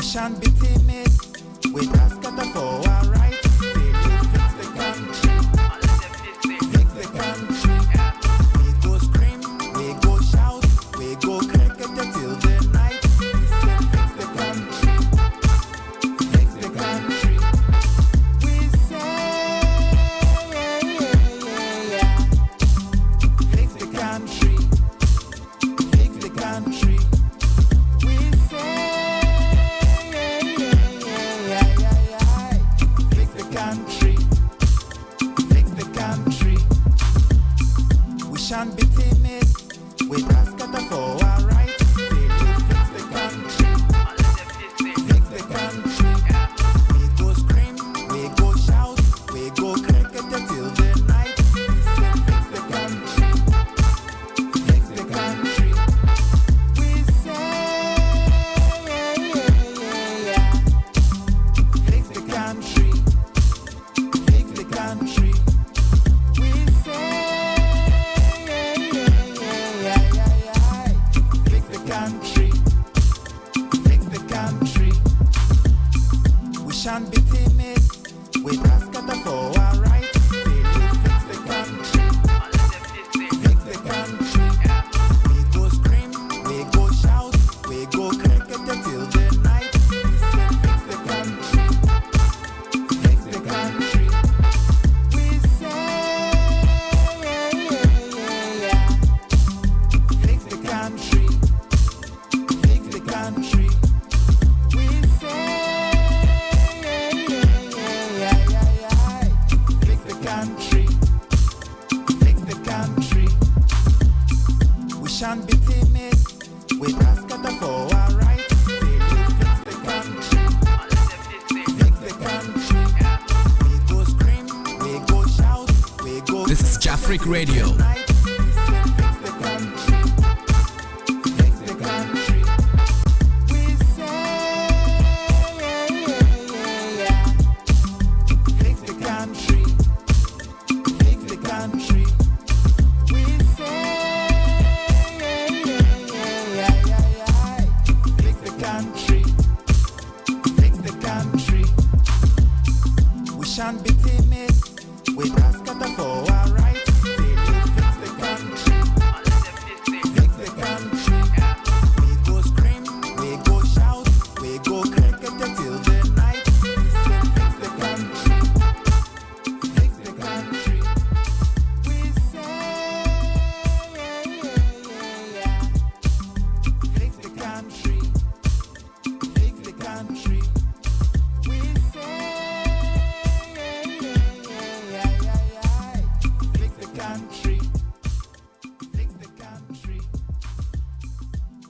shan't be timid. We ask at for our right. Till we fix the country. Fix the country. We go scream, we go shout, we go cricket till the night. We say fix the country. Fix the country. We say fix the country. Fix the country. We say fix the country. Fix the country. We shan't be timid. We ask at for our right. Till we fix the country. Fix the country. We go scream, we go shout, we go cricket till the night. We say fix the country. Fix the country. We say fix the country. Fix the country. We say fix the country. Fix the country. We shan't be timid. We ask at for our right. Till we fix the country. Fix the country. We go scream, we go shout, we go cricket till the night. We say fix the country. Fix the country. We say fix the country. Fix the country. We say fix the country. Fix the country. We shan't be timid. We ask at for our right. Till we fix the country. Fix the country. We go scream, we go shout, we go. This is Jafric Radio. Night. We say fix the country. Fix the country. We say fix the country. Fix the country. We say fix the country. Fix the country. We shan't be timid. We ask at for our right. Till we fix the country. Fix the country. We go scream, we go shout, we go cricket till the night. We say fix the country. Fix the country. We say fix the country. Fix the country. We say fix the country. Fix the country.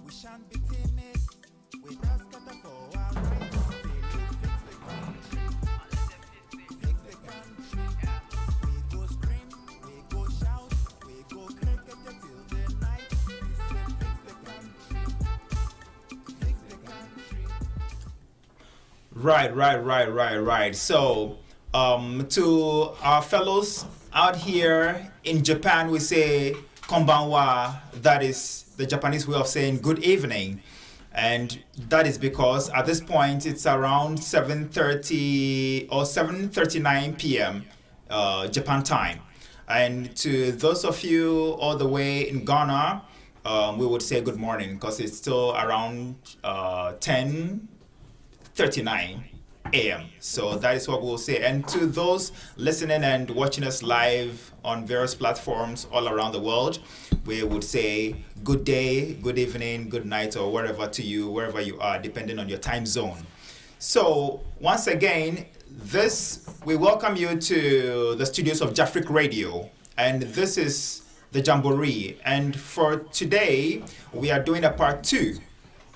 We shan't be timid. We ask at for our right. Till we fix the country. Fix the country. We go scream, we go shout, we go cricket till the night. We say fix the country. Fix the country. Right. So, to our fellows out here in Japan, we say konbanwa. That is the Japanese way of saying good evening. And that is because at this point it's around 7:30 or 7:39 p.m. Japan time. And to those of you all the way in Ghana, we would say good morning because it's still around 10:39 a.m. So that is what we'll say. And to those listening and watching us live on various platforms all around the world, we would say good day, good evening, good night, or wherever to you, wherever you are, depending on your time zone. So once again, we welcome you to the studios of Jafric Radio, and this is the Jamboree. And for today, we are doing a part 2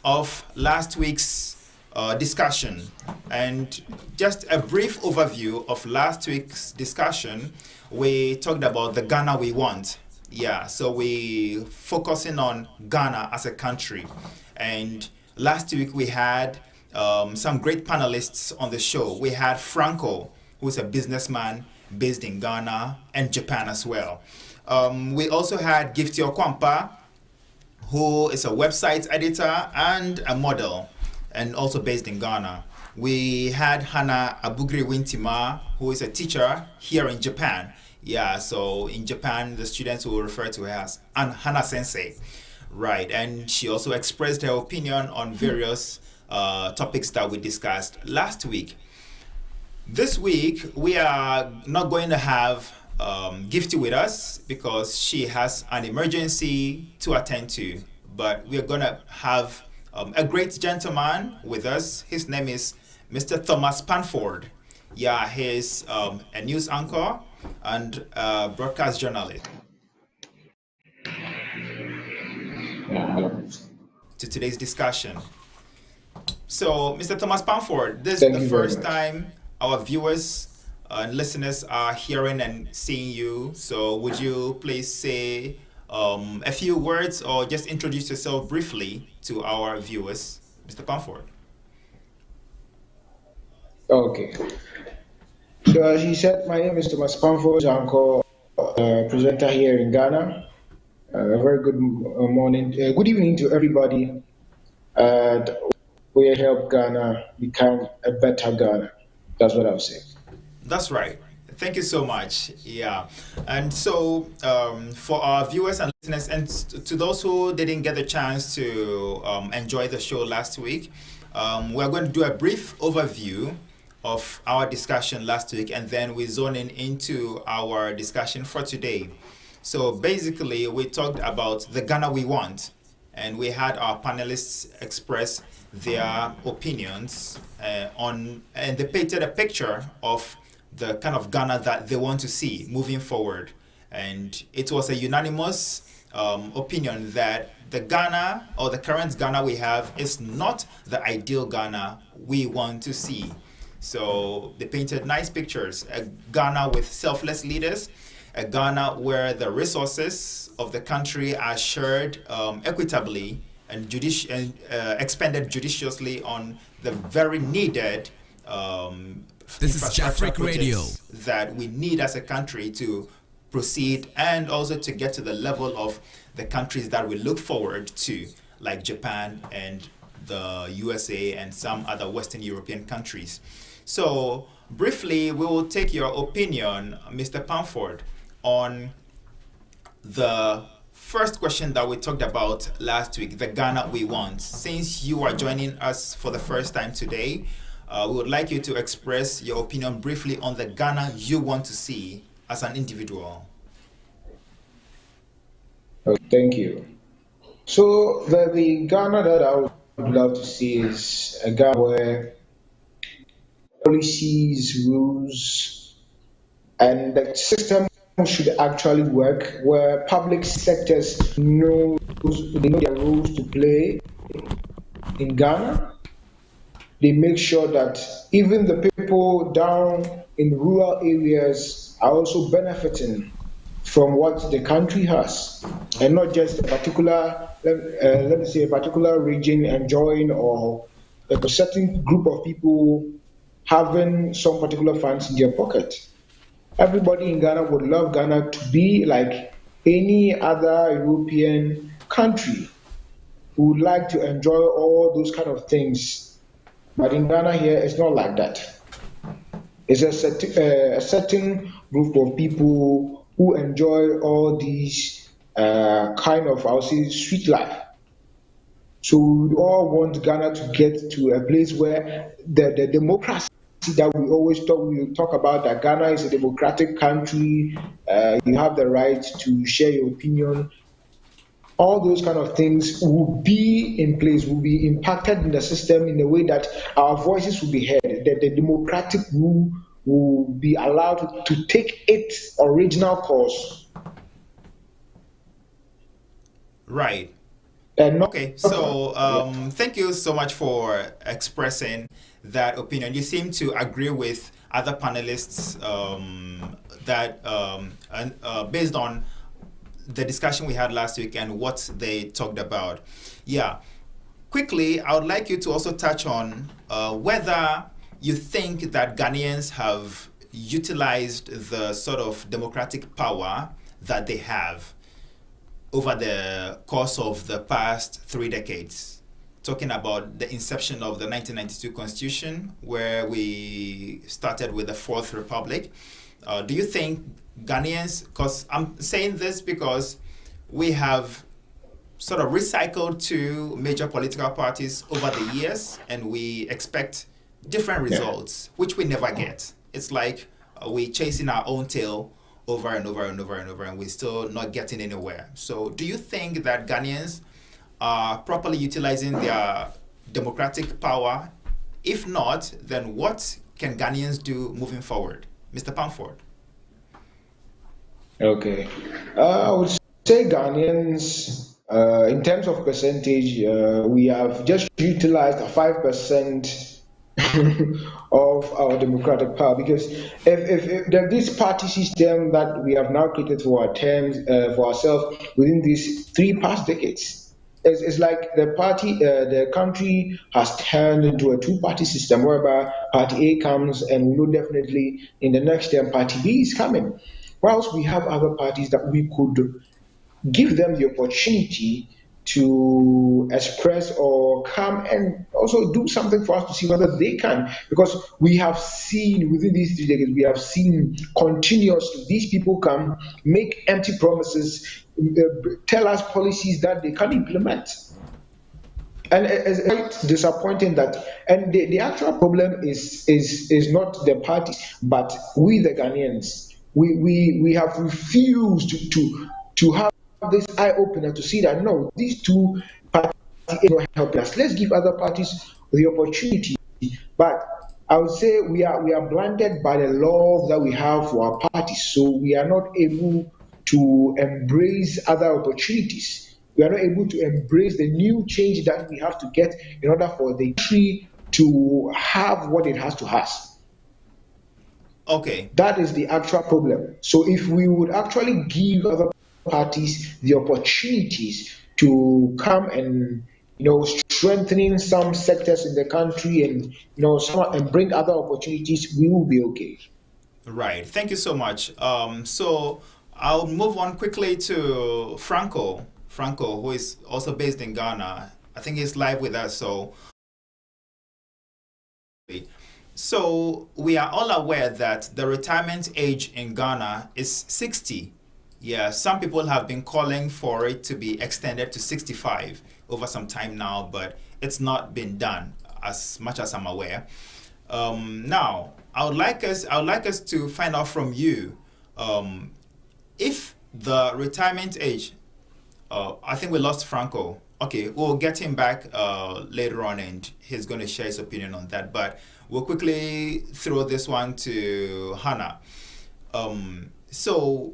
of last week's discussion. And just a brief overview of last week's discussion, we talked about the Ghana we want. Yeah, so we focusing on Ghana as a country. And last week we had some great panelists on the show. We had Franco, who is a businessman based in Ghana and Japan as well. We also had Gifty Okwampa, who is a website editor and a model. and also based in Ghana. We had Hannah Abugri Wintima, who is a teacher here in Japan. Yeah, so in Japan, the students will refer to her as Hannah Sensei. Right, and she also expressed her opinion on various topics that we discussed last week. This week, we are not going to have Gifty with us because she has an emergency to attend to. But we are going to have a great gentleman with us. His name is Mr. Thomas Panford. Yeah, he's a news anchor and broadcast journalist. To today's discussion. So, Mr. Thomas Panford, this is Thank the you very first much. time our viewers and listeners are hearing and seeing you. So, would you please say a few words or just introduce yourself briefly to our viewers, Mr. Panford? Okay. So as you said, my name is Thomas Pamford, Uncle, presenter here in Ghana. A very good morning, good evening to everybody. And we help Ghana become a better Ghana. That's what I'll say. That's right. Thank you so much. Yeah. And so, for our viewers and listeners, and to those who didn't get the chance to enjoy the show last week, we're going to do a brief overview of our discussion last week, and then we zone in into our discussion for today. So, basically, we talked about the Ghana we want, and we had our panelists express their opinions and they painted a picture of the kind of Ghana that they want to see moving forward. And it was a unanimous opinion that the Ghana or the current Ghana we have is not the ideal Ghana we want to see. So they painted nice pictures, a Ghana with selfless leaders, a Ghana where the resources of the country are shared equitably and expended judiciously on the very needed This is infrastructure Jafric Radio. projects that we need as a country to proceed and also to get to the level of the countries that we look forward to, like Japan and the USA and some other Western European countries. So briefly, we will take your opinion, Mr. Pamford, on the first question that we talked about last week, the Ghana we want. Since you are joining us for the first time today, we would like you to express your opinion briefly on the Ghana you want to see as an individual. Okay, thank you. So the Ghana that I would love to see is a Ghana where policies, rules, and the system should actually work, where public sectors they know their roles to play in Ghana. They make sure that even the people down in rural areas are also benefiting from what the country has, and not just a particular, let me say, a particular region enjoying or a certain group of people having some particular funds in their pocket. Everybody in Ghana would love Ghana to be like any other European country. We would like to enjoy all those kind of things. But in Ghana here, it's not like that. It's a certain group of people who enjoy all these kind of, I would say, sweet life. So we all want Ghana to get to a place where the democracy that we talk about, that Ghana is a democratic country, you have the right to share your opinion. All those kind of things will be in place, will be impacted in the system in a way that our voices will be heard, that the democratic rule will be allowed to take its original course. Right. And not, Okay, so thank you so much for expressing that opinion. You seem to agree with other panelists based on the discussion we had last week and what they talked about. Yeah. Quickly, I would like you to also touch on whether you think that Ghanaians have utilized the sort of democratic power that they have over the course of the past 3 decades. talking about the inception of the 1992 Constitution, where we started with the Fourth Republic. Do you think Ghanaians, because I'm saying this because we have sort of recycled two major political parties over the years, and we expect different results, which we never get. It's like we chasing our own tail over and over and over and over, and we're still not getting anywhere. So do you think that Ghanaians are properly utilizing their democratic power? If not, then what can Ghanaians do moving forward? Mr. Pamford. Okay. I would say Ghanaians, in terms of percentage, we have just utilized 5% of our democratic power, because if this party system that we have now created for our terms, for ourselves within these 3 past decades, it's like the country has turned into a 2-party system whereby party A comes, and we know definitely in the next term party B is coming. Whilst we have other parties that we could give them the opportunity to express or come and also do something for us to see whether they can. Because we have seen within these 3 decades, we have seen continuously these people come, make empty promises, tell us policies that they can't implement. And it's quite disappointing that, and the actual problem is not the parties, but we the Ghanaians. We have refused to have this eye opener to see that no, these 2 parties are not helping us. Let's give other parties the opportunity. But I would say we are blinded by the love that we have for our parties, so we are not able to embrace other opportunities. We are not able to embrace the new change that we have to get in order for the country to have what it has to have. Okay. That is the actual problem. So if we would actually give other parties the opportunities to come and strengthening some sectors in the country, and and bring other opportunities, we will be okay. Right. Thank you so much. So I'll move on quickly to Franco, who is also based in Ghana. I think he's live with us. So we are all aware that the retirement age in Ghana is 60. Yeah, some people have been calling for it to be extended to 65 over some time now, but it's not been done as much as I'm aware. Now, I would like us to find out from you if the retirement age. I think we lost Franco. Okay, we'll get him back later on, and he's going to share his opinion on that. But we'll quickly throw this one to Hannah. So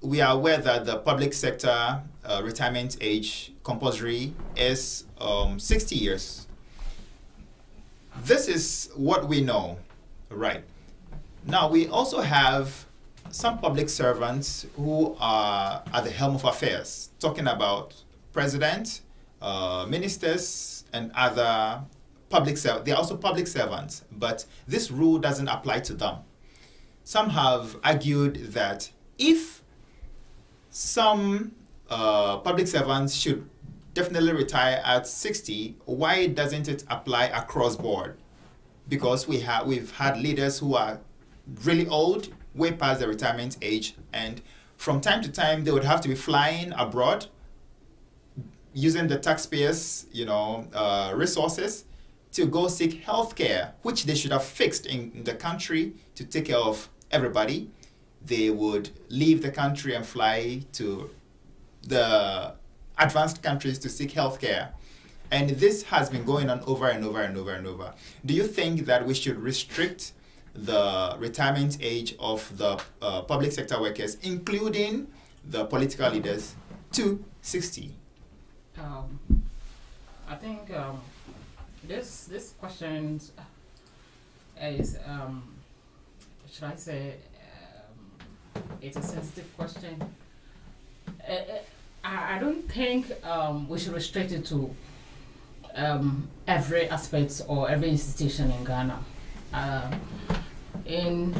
we are aware that the public sector retirement age compulsory is 60 years. This is what we know, right? Now, we also have some public servants who are at the helm of affairs, talking about president, ministers, and other public servants. They are also public servants, but this rule doesn't apply to them. Some have argued that if some public servants should definitely retire at 60, why doesn't it apply across board? Because we've had leaders who are really old, way past the retirement age, and from time to time they would have to be flying abroad using the taxpayers' resources to go seek health care, which they should have fixed in the country to take care of everybody. They would leave the country and fly to the advanced countries to seek health care. And this has been going on over and over and over and over. Do you think that we should restrict the retirement age of the public sector workers, including the political leaders, to 60? I think this question is, should I say, it's a sensitive question. I don't think we should restrict it to every aspect or every institution in Ghana.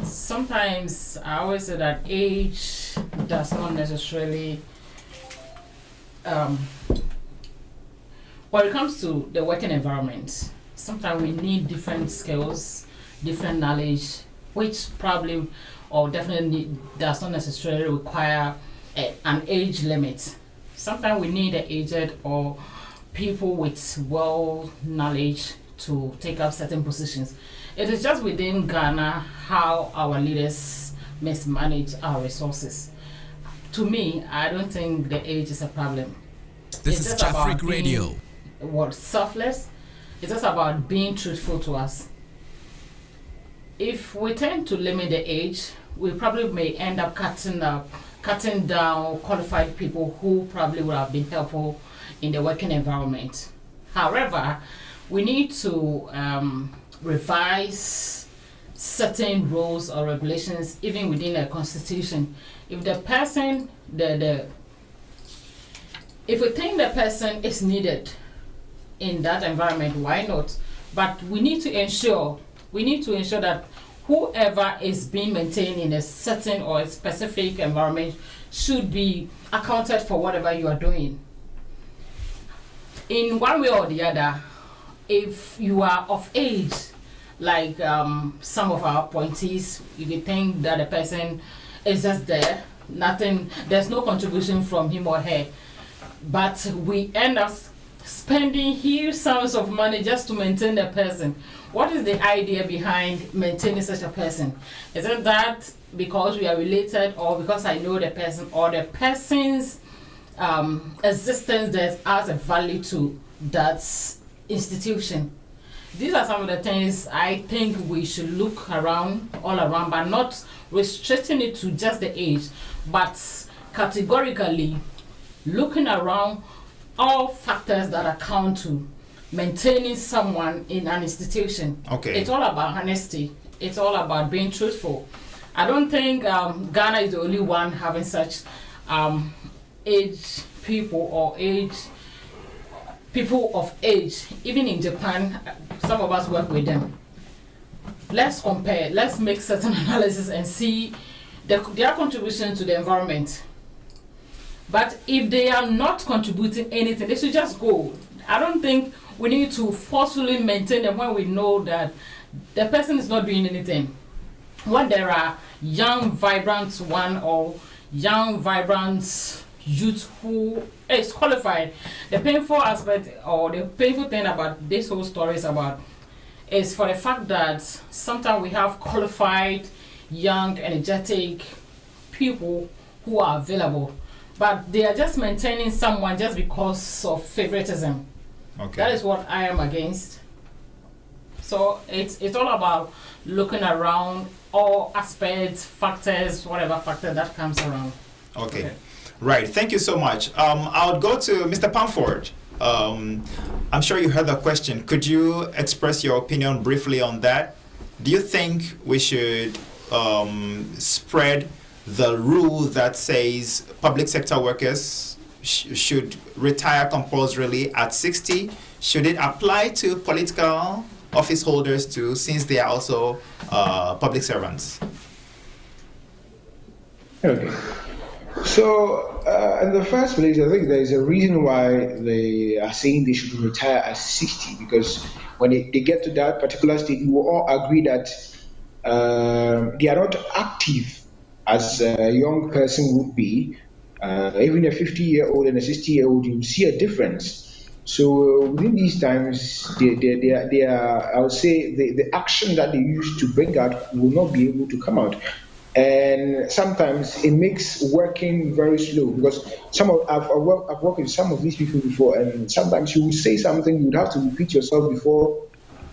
Sometimes I always say that age does not necessarily when it comes to the working environment, sometimes we need different skills, different knowledge, which probably or definitely does not necessarily require an age limit. Sometimes we need an aged or people with well knowledge to take up certain positions. It is just within Ghana how our leaders mismanage our resources. To me, I don't think the age is a problem. This It's is just about Jafric Radio. What selfless? It's just about being truthful to us. If we tend to limit the age, we probably may end up cutting down qualified people who probably would have been helpful in the working environment. However, we need to revise certain rules or regulations even within a constitution. If the person, if we think the person is needed in that environment, why not? But we need to ensure that whoever is being maintained in a certain or a specific environment should be accounted for whatever you are doing. In one way or the other, if you are of age, like some of our appointees, if you think that the person is just there, there's no contribution from him or her, but we end up spending huge sums of money just to maintain the person. What is the idea behind maintaining such a person? Is it that because we are related, or because I know the person, or the person's existence that adds a value to that institution? These are some of the things I think we should look around, all around, but not restricting it to just the age, but categorically looking around all factors that account to maintaining someone in an institution. Okay. It's all about honesty. It's all about being truthful. I don't think Ghana is the only one having such age people or people of age. Even in Japan, some of us work with them. Let's compare. Let's make certain analysis and see their contribution to the environment. But if they are not contributing anything, they should just go. I don't think we need to forcefully maintain them when we know that the person is not doing anything. When there are young, vibrant one or young, vibrant youth who is qualified, the painful aspect or the painful thing about this whole story is for the fact that sometimes we have qualified, young, energetic people who are available, but they are just maintaining someone just because of favoritism. Okay. That is what I am against. So it's all about looking around all aspects, factors, whatever factor that comes around. Okay. Right. Thank you so much. I'll go to Mr. Pamford. I'm sure you heard the question. Could you express your opinion briefly on that? Do you think we should spread the rule that says public sector workers should retire compulsorily at 60? Should it apply to political office holders too, since they are also public servants? Okay. So, in the first place, I think there is a reason why they are saying they should retire at 60, because when they get to that particular stage, we will all agree that they are not active as a young person would be. Even a 50-year-old and a 60-year-old, you see a difference. So within these times, they are, I would say, the action that they used to bring out will not be able to come out. And sometimes it makes working very slow, because I've worked with some of these people before, and sometimes you will say something, you would have to repeat yourself before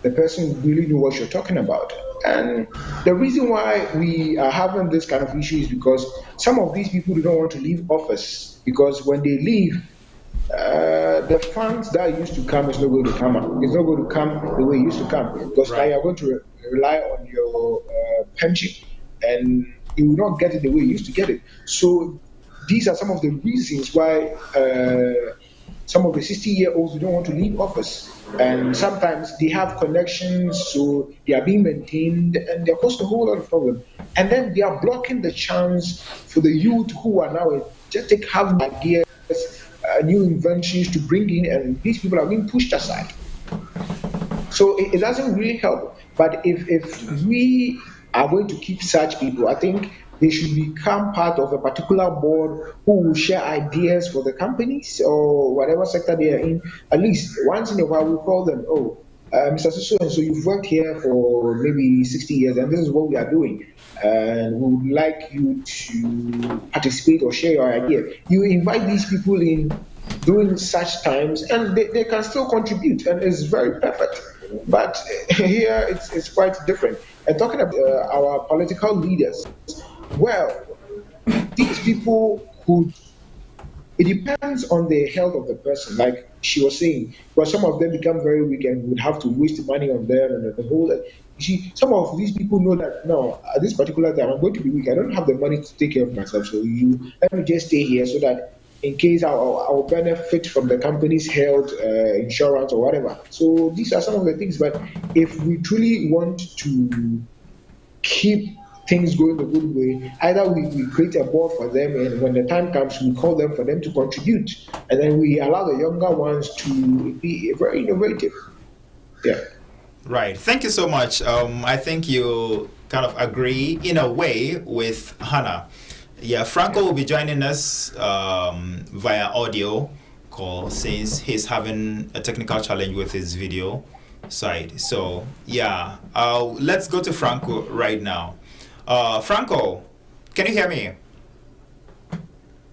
the person really know what you're talking about. And the reason why we are having this kind of issue is because some of these people don't want to leave office, because when they leave, the funds that used to come is not going to come out. It's not going to come the way it used to come, because now you're going to rely on your pension, and you will not get it the way you used to get it. So these are some of the reasons why some of the 60-year-olds don't want to leave office. And sometimes they have connections, so they are being maintained, and they're causing a whole lot of problem. And then they are blocking the chance for the youth who are now energetic, have ideas, new inventions to bring in, and these people are being pushed aside. So it doesn't really help. But if we are going to keep such people, I think they should become part of a particular board who will share ideas for the companies or whatever sector they are in. At least once in a while, we call them, oh, Mr. So and so, you've worked here for maybe 60 years, and this is what we are doing. And we would like you to participate or share your idea. You invite these people in during such times, and they can still contribute, and it's very perfect. But here it's quite different. And talking about our political leaders, well, these people could, it depends on the health of the person, like she was saying, because some of them become very weak and would have to waste money on them and the whole. You see, some of these people know that no, at this particular time I'm going to be weak. I don't have the money to take care of myself, so you let me just stay here so that in case I'll benefit from the company's health insurance or whatever. So these are some of the things. But if we truly want to keep things going a good way, either we create a board for them, and when the time comes, we call them for them to contribute, and then we allow the younger ones to be very innovative. Yeah. Right. Thank you so much. I think you kind of agree in a way with Hannah. Yeah, Franco will be joining us via audio call since he's having a technical challenge with his video side. So yeah, let's go to Franco right now. Franco, can you hear me?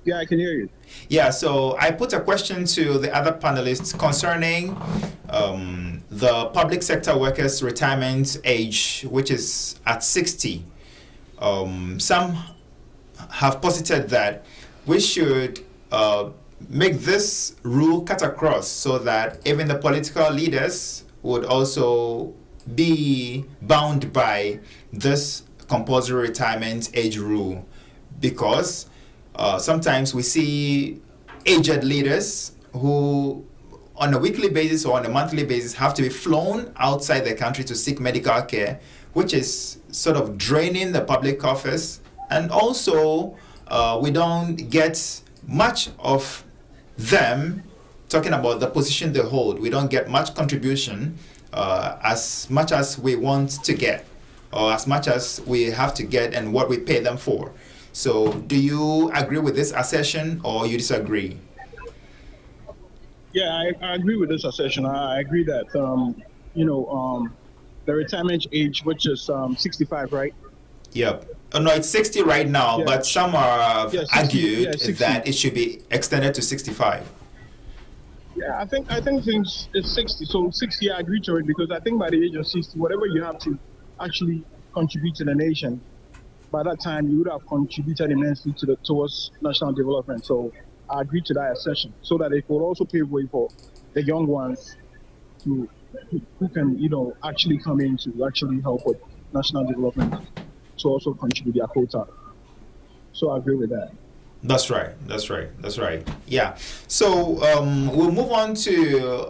Yeah, I can hear you. Yeah, so I put a question to the other panelists concerning the public sector workers' retirement age, which is at 60. Some have posited that we should make this rule cut across so that even the political leaders would also be bound by this compulsory retirement age rule, because sometimes we see aged leaders who on a weekly basis or on a monthly basis have to be flown outside the country to seek medical care, which is sort of draining the public coffers. And also, we don't get much of them talking about the position they hold. We don't get much contribution as much as we want to get, or as much as we have to get and what we pay them for. So do you agree with this assertion or you disagree? Yeah, I agree with this assertion. I agree that, the retirement age, which is 65, right? Yep. Oh, no, it's 60 right now, Yeah. but some are 60, argued 60. that it should be extended to 65. Yeah, I think things is 60. So 60, I agree to it, because I think by the age of 60, whatever you have to actually contribute to the nation, by that time you would have contributed immensely towards national development. So I agree to that assertion, so that it will also pave way for the young ones who can actually come in to actually help with national development, to also contribute their quota. So I agree with that. That's right. Yeah. So we'll move on to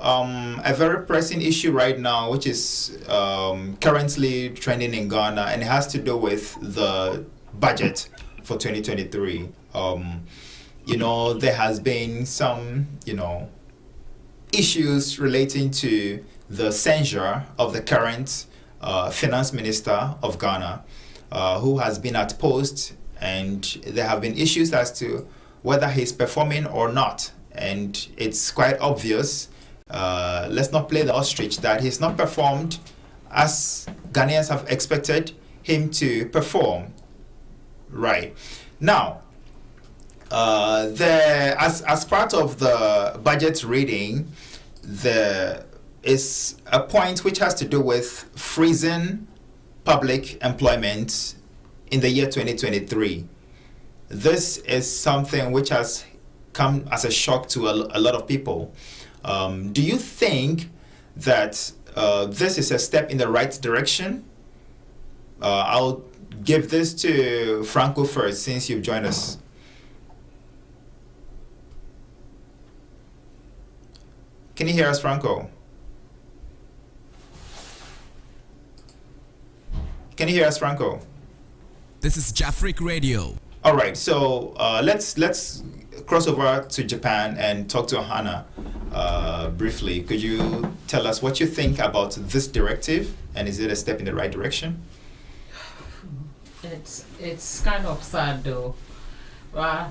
a very pressing issue right now, which is currently trending in Ghana, and it has to do with the budget for 2023. There has been some, issues relating to the censure of the current finance minister of Ghana, who has been at post, and there have been issues as to whether he's performing or not. And it's quite obvious, let's not play the ostrich, that he's not performed as Ghanaians have expected him to perform. Right. Now, as part of the budget reading, there is a point which has to do with freezing public employment in the year 2023. This is something which has come as a shock to a lot of people. Do you think that this is a step in the right direction? I'll give this to Franco first, since you've joined us. Can you hear us, Franco? Can you hear us, Franco? This is Jafric Radio. All right, so let's cross over to Japan and talk to Hannah briefly. Could you tell us what you think about this directive, and is it a step in the right direction? It's kind of sad though. I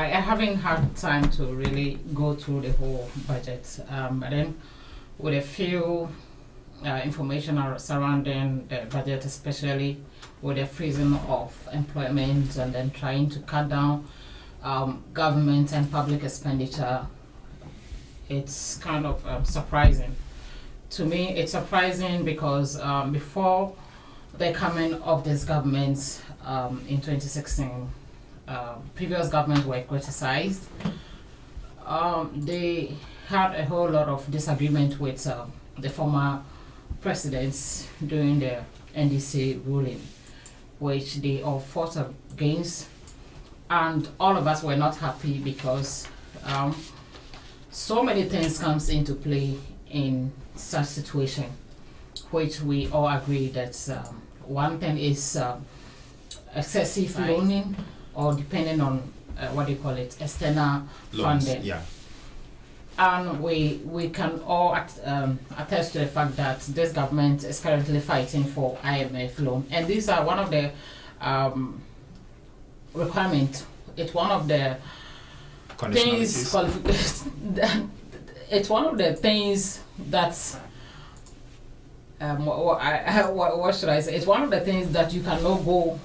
haven't had time to really go through the whole budget, but then with a few information surrounding the budget, especially with the freezing of employment and then trying to cut down government and public expenditure, it's kind of surprising. To me, it's surprising because before the coming of this government in 2016, previous governments were criticized. They had a whole lot of disagreement with the former presidents during the NDC ruling, which they all fought against, and all of us were not happy because so many things comes into play in such situation, which we all agree that one thing is excessive loaning, or depending on what do you call it, external Loans, funding. yeah. And we can all attest to the fact that this government is currently fighting for IMF loan, and these are one of the requirements. It's one of the things. It's one of the things that's what should I say? It's one of the things that you cannot go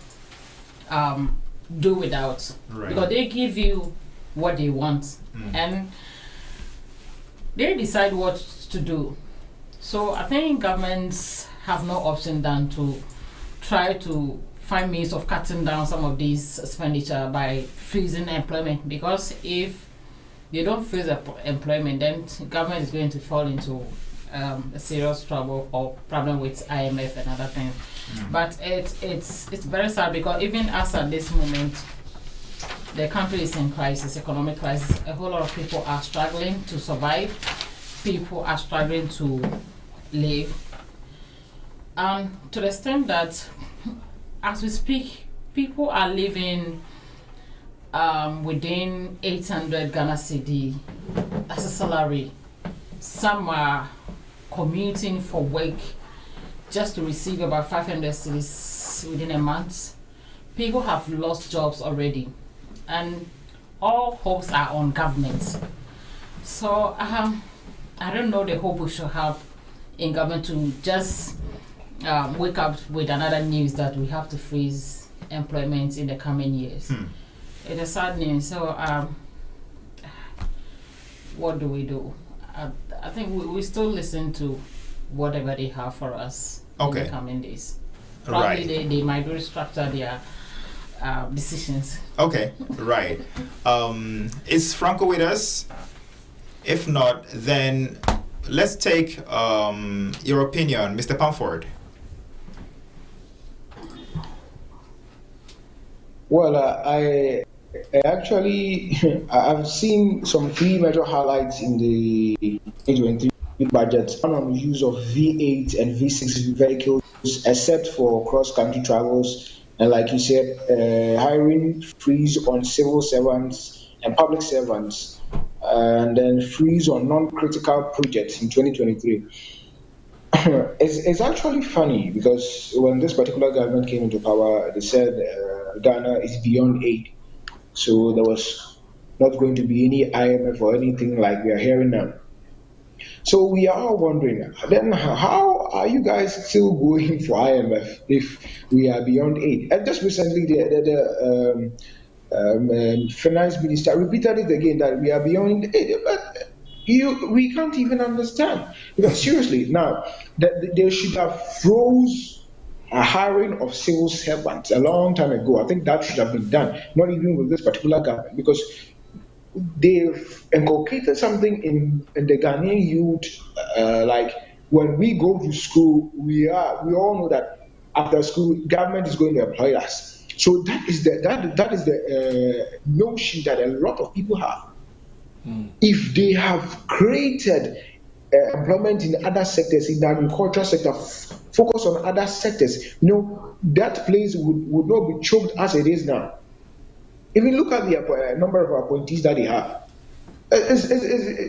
do without, Right. because they give you what they want and they decide what to do. So I think governments have no option than to try to find means of cutting down some of these expenditure by freezing employment, because if they don't freeze employment, then government is going to fall into a serious trouble or problem with IMF and other things. But it's very sad, because even as at this moment, the country is in crisis, economic crisis. A whole lot of people are struggling to survive. People are struggling to live. And to the extent that, as we speak, people are living within 800 Ghana cedi as a salary. Some are commuting for work just to receive about 500 cedis within a month. People have lost jobs already, and all hopes are on government. So I don't know the hope we should have in government to just wake up with another news that we have to freeze employment in the coming years. It is sad news. So what do we do? I think we still listen to whatever they have for us in the coming days. Probably they might restructure their decisions. Okay, right. Is Franco with us? If not, then let's take your opinion, Mr. Pamford. Well, I actually I've seen some three major highlights in the 2023 budget. One on the use of V8 and V6 vehicles, except for cross-country travels, and like you said, hiring freeze on civil servants and public servants, and then freeze on non-critical projects in 2023. It's actually funny, because when this particular government came into power, they said Ghana is beyond aid. So there was not going to be any IMF or anything like we are hearing now. So we are all wondering, then how are you guys still going for IMF if we are beyond aid? And just recently, the finance minister repeated it again, that we are beyond aid. But we can't even understand. Because seriously, now, they should have froze a hiring of civil servants a long time ago. I think that should have been done, not even with this particular government, because they've inculcated something in the Ghanaian youth, like when we go to school, we all know that after school, government is going to employ us. So that is the notion that a lot of people have. If they have created employment in other sectors, in the agricultural sector, focus on other sectors, that place would not be choked as it is now. Even look at the number of appointees that they have.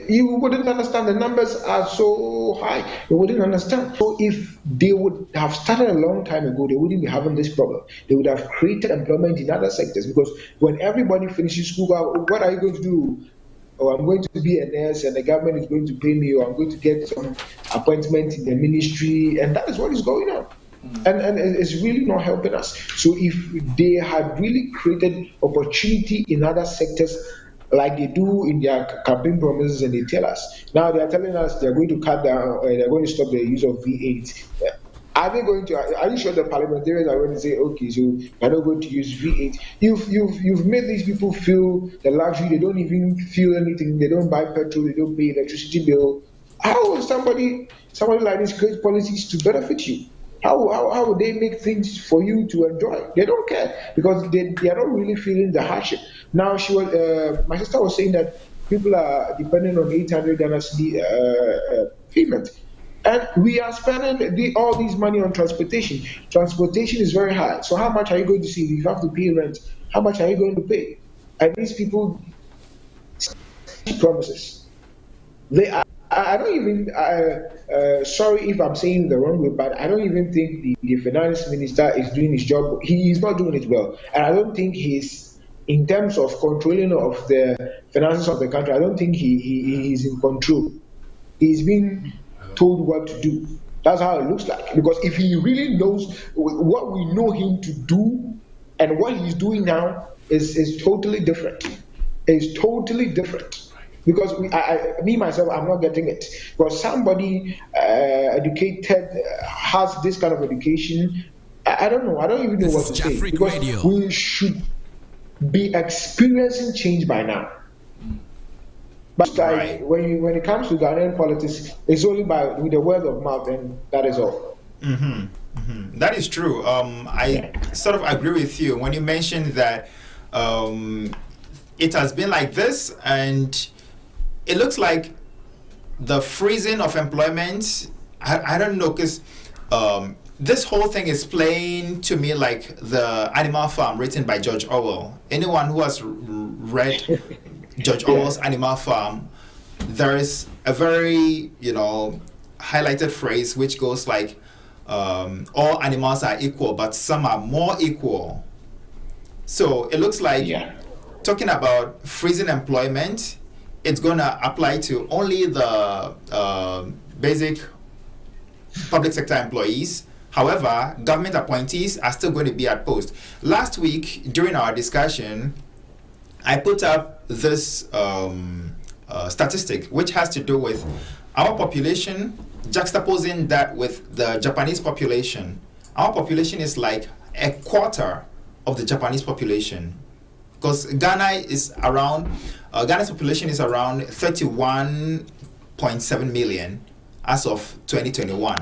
You wouldn't understand. The numbers are so high. You wouldn't understand. So if they would have started a long time ago, they wouldn't be having this problem. They would have created employment in other sectors, because when everybody finishes school, what are you going to do? Oh, I'm going to be a nurse and the government is going to pay me, or I'm going to get some appointment in the ministry, and that is what is going on. And it's really not helping us. So if they had really created opportunity in other sectors, like they do in their campaign promises, and they tell us, now they are telling us they're going to cut down, they're going to stop the use of V8. Are they going to? Are you sure the parliamentarians are going to say, okay, so we're not going to use V8? You've made these people feel the luxury. They don't even feel anything. They don't buy petrol. They don't pay electricity bill. How will somebody like this create policies to benefit you? How would they make things for you to enjoy? They don't care, because they are not really feeling the hardship. Now my sister was saying that people are depending on 800 Ghana cedi payment, and we are spending all this money on transportation. Transportation is very high. So how much are you going to see? If you have to pay rent, how much are you going to pay? And these people promises. They are. I don't even, sorry if I'm saying the wrong way, but I don't even think the finance minister is doing his job. He is not doing it well. And I don't think he's, in terms of controlling of the finances of the country, I don't think he is in control. He's being told what to do. That's how it looks like. Because if he really knows what we know him to do, and what he's doing now is totally different. It's totally different. Because me myself, I'm not getting it. Because somebody educated has this kind of education, I don't know. I don't even know what to say. Because we should be experiencing change by now. But Right. when it comes to Ghanaian politics, it's only with the word of mouth, and that is all. That is true. I sort of agree with you when you mentioned that it has been like this, and it looks like the freezing of employment. I don't know, because this whole thing is playing to me like the Animal Farm written by George Orwell. Anyone who has read George Orwell's Animal Farm, there is a very, highlighted phrase which goes like, all animals are equal, but some are more equal. So it looks like talking about freezing employment, it's going to apply to only the basic public sector employees. However, government appointees are still going to be at post. Last week, during our discussion, I put up this statistic, which has to do with our population, juxtaposing that with the Japanese population. Our population is like a quarter of the Japanese population. Because Ghana's population is around 31.7 million as of 2021.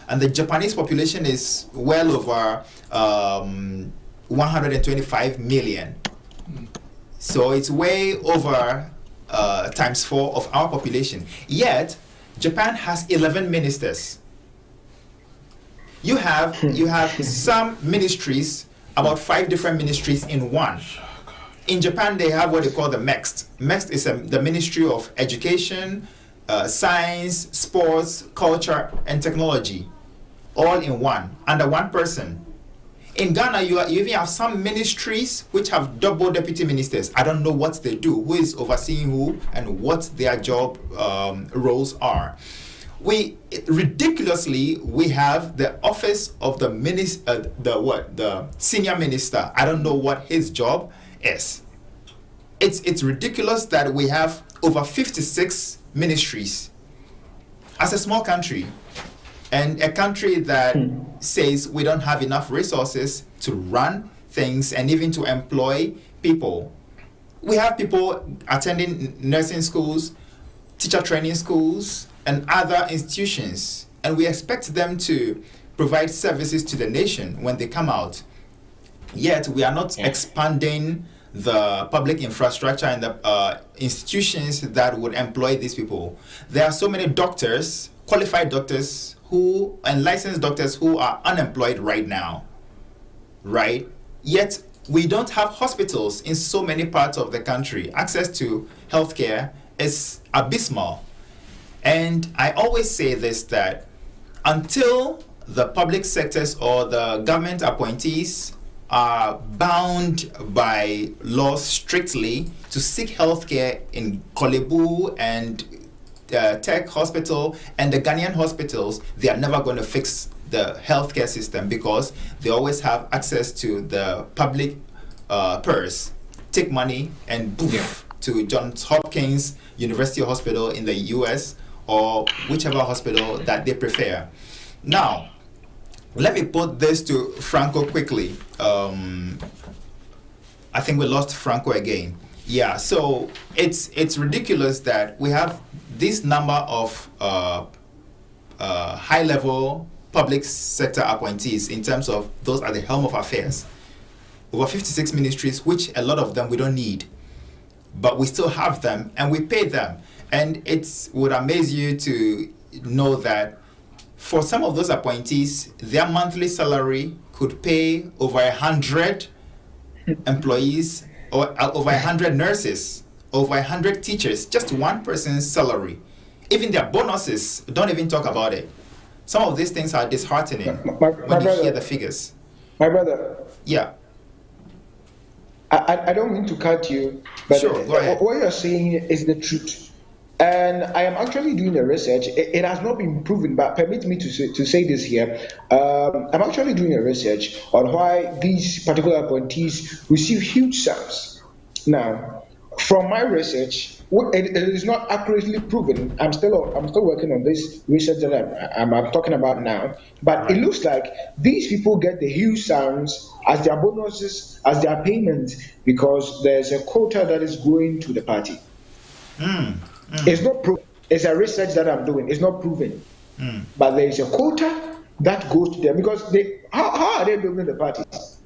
And the Japanese population is well over 125 million. So it's way over times 4 of our population. Yet, Japan has 11 ministers. You have some ministries, about 5 different ministries in one. In Japan, they have what they call the MEXT. MEXT is the Ministry of Education, Science, Sports, Culture, and Technology, all in one, under one person. In Ghana, you even have some ministries which have double deputy ministers. I don't know what they do, who is overseeing who, and what their job roles are. Ridiculously, we have the office of the senior minister. I don't know what his job is. It's ridiculous that we have over 56 ministries as a small country, and a country that says we don't have enough resources to run things and even to employ people. We have people attending nursing schools, teacher training schools, and other institutions, and we expect them to provide services to the nation when they come out. Yet we are not expanding the public infrastructure and the institutions that would employ these people. There are so many doctors, qualified doctors and licensed doctors who are unemployed right now, right? Yet we don't have hospitals in so many parts of the country. Access to healthcare is abysmal. And I always say this, that until the public sectors or the government appointees are bound by law strictly to seek healthcare in Kolebu and Tech Hospital and the Ghanaian hospitals, they are never going to fix the healthcare system, because they always have access to the public purse, take money and poof to Johns Hopkins University Hospital in the US or whichever hospital that they prefer. Now, let me put this to Franco quickly. I think we lost Franco again. Yeah, so it's ridiculous that we have this number of high-level public sector appointees in terms of those at the helm of affairs. Over 56 ministries, which a lot of them we don't need, but we still have them and we pay them. And it would amaze you to know that for some of those appointees, their monthly salary could pay over 100 employees, or over 100 nurses, over 100 teachers, just one person's salary. Even their bonuses, don't even talk about it. Some of these things are disheartening when you hear the figures. My brother. Yeah. I don't mean to cut you, but sure, go ahead. What you're saying is the truth. And I am actually doing the research. It has not been proven, but permit me to say this here. I'm actually doing a research on why these particular appointees receive huge sums. Now, from my research, it is not accurately proven. I'm still working on this research that I'm talking about now. But it looks like these people get the huge sums as their bonuses, as their payments, because there's a quota that is going to the party. It's not proven. It's a research that I'm doing. It's not proven. But there is a quota that goes to them, because how are they building the parties?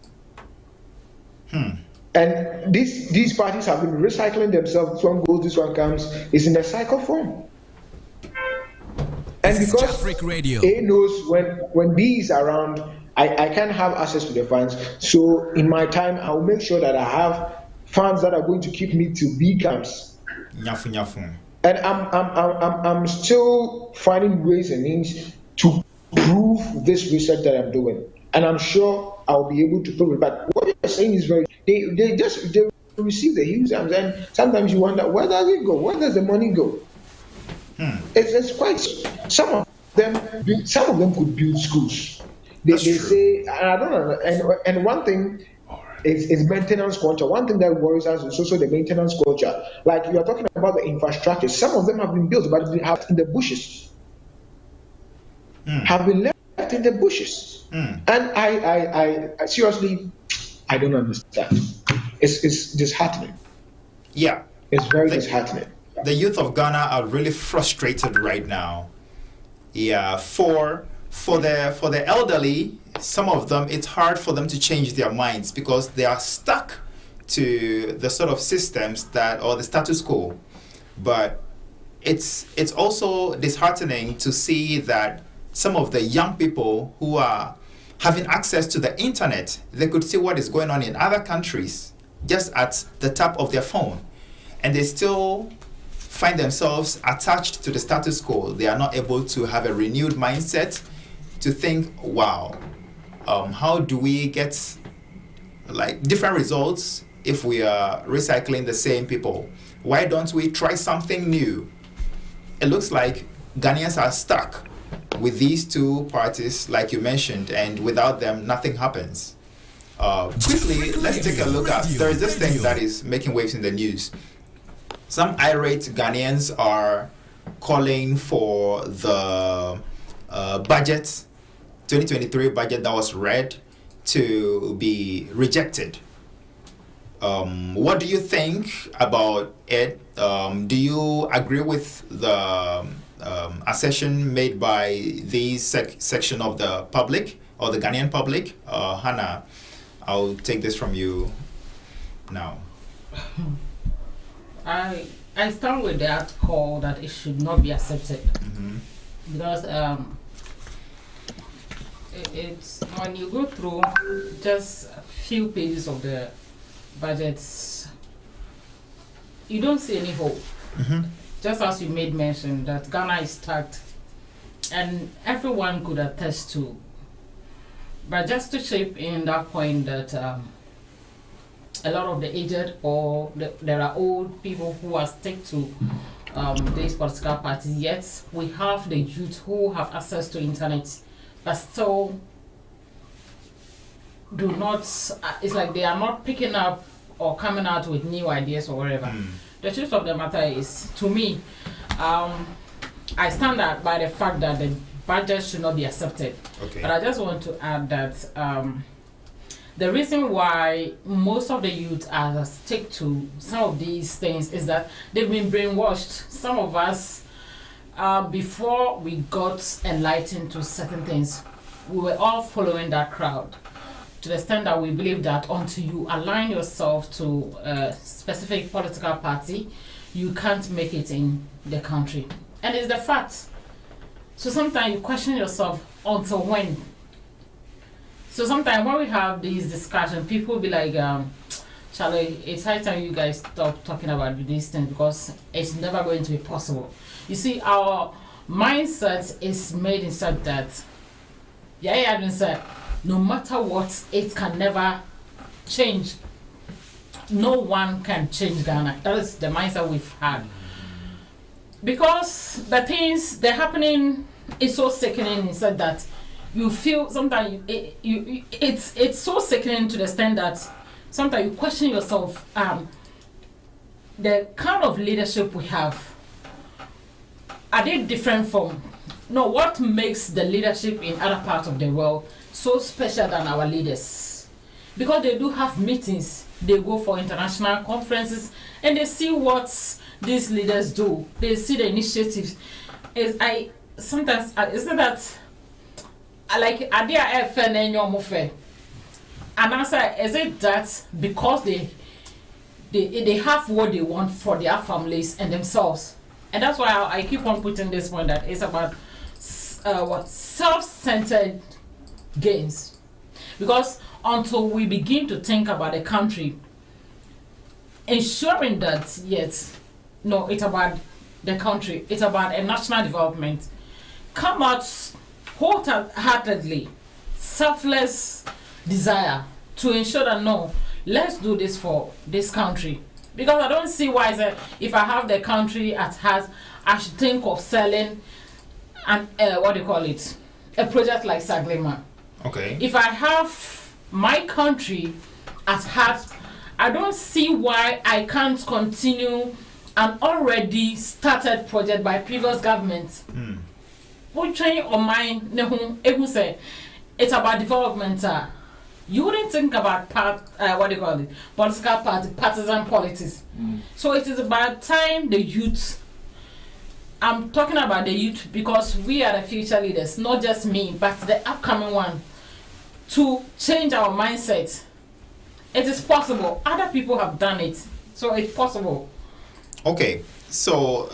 And these parties have been recycling themselves. This one goes, this one comes. It's in a cycle form. And because A knows when B is around, I can't have access to the funds. So in my time, I will make sure that I have funds that are going to keep me till B comes. And I'm still finding ways and means to prove this research that I'm doing, and I'm sure I'll be able to prove it. But what you're saying is they receive the huge sums, and sometimes you wonder, where does it go? Where does the money go? It's quite. Some of them could build schools. They say, and I don't know. And one thing. It's maintenance culture. One thing that worries us is also the maintenance culture. Like you are talking about the infrastructure. Some of them have been built, but they have in the bushes. Have been left in the bushes. And I seriously, I don't understand. It's disheartening. Yeah. It's very disheartening. The youth of Ghana are really frustrated right now. Yeah, for the elderly, some of them, it's hard for them to change their minds because they are stuck to the sort of systems or the status quo. But it's also disheartening to see that some of the young people who are having access to the internet, they could see what is going on in other countries just at the tap of their phone, and they still find themselves attached to the status quo. They are not able to have a renewed mindset to think, wow, how do we get like different results if we are recycling the same people? Why don't we try something new? It looks like Ghanaians are stuck with these two parties, like you mentioned, and without them, nothing happens. Quickly, let's take a look at, there is this thing that is making waves in the news. Some irate Ghanaians are calling for the budget, 2023 budget that was read, to be rejected. What do you think about it? Do you agree with the assertion made by this section of the public or the Ghanaian public? Hannah, I'll take this from you now. I stand with that call that it should not be accepted, because It's when you go through just a few pages of the budgets, you don't see any hope. Just as you made mention that Ghana is stacked, and everyone could attest to. But just to chip in that point that a lot of the aged or there are old people who are stick to these political parties, yet we have the youth who have access to internet, but still do not, it's like they are not picking up or coming out with new ideas or whatever. The truth of the matter is, to me, I stand by the fact that the budget should not be accepted. Okay. But I just want to add that the reason why most of the youth are stick to some of these things is that they've been brainwashed. Some of us, before we got enlightened to certain things, we were all following that crowd, to the extent that we believe that until you align yourself to a specific political party, you can't make it in the country. And it's the fact. So sometimes you question yourself, until when? So sometimes when we have these discussions, people be like, Charlie, it's high time you guys stop talking about these things because it's never going to be possible. You see, our mindset is made in such that, no matter what, it can never change. No one can change Ghana. That is the mindset we've had. Because the things that are happening is so sickening inside that you feel sometimes it's so sickening to the extent that sometimes you question yourself, the kind of leadership we have, are they different from, no, what makes the leadership in other parts of the world so special than our leaders? Because they do have meetings, they go for international conferences, and they see what these leaders do. They see the initiatives. Sometimes isn't that like idea FN and your mofe? And answer, is it that because they have what they want for their families and themselves? And that's why I keep on putting this point that it's about self-centered gains. Because until we begin to think about the country, ensuring that it's about the country, it's about a national development, come out wholeheartedly, selfless desire to ensure that no, let's do this for this country. Because I don't see why if I have the country at heart, I should think of selling and a project like Saglema. Okay. If I have my country at heart, I don't see why I can't continue an already started project by previous governments. We train on mine, it's about development. You wouldn't think about political party, partisan politics. So it is about time the youth, I'm talking about the youth because we are the future leaders, not just me, but the upcoming one, to change our mindset. It is possible. Other people have done it, so it's possible. Okay, so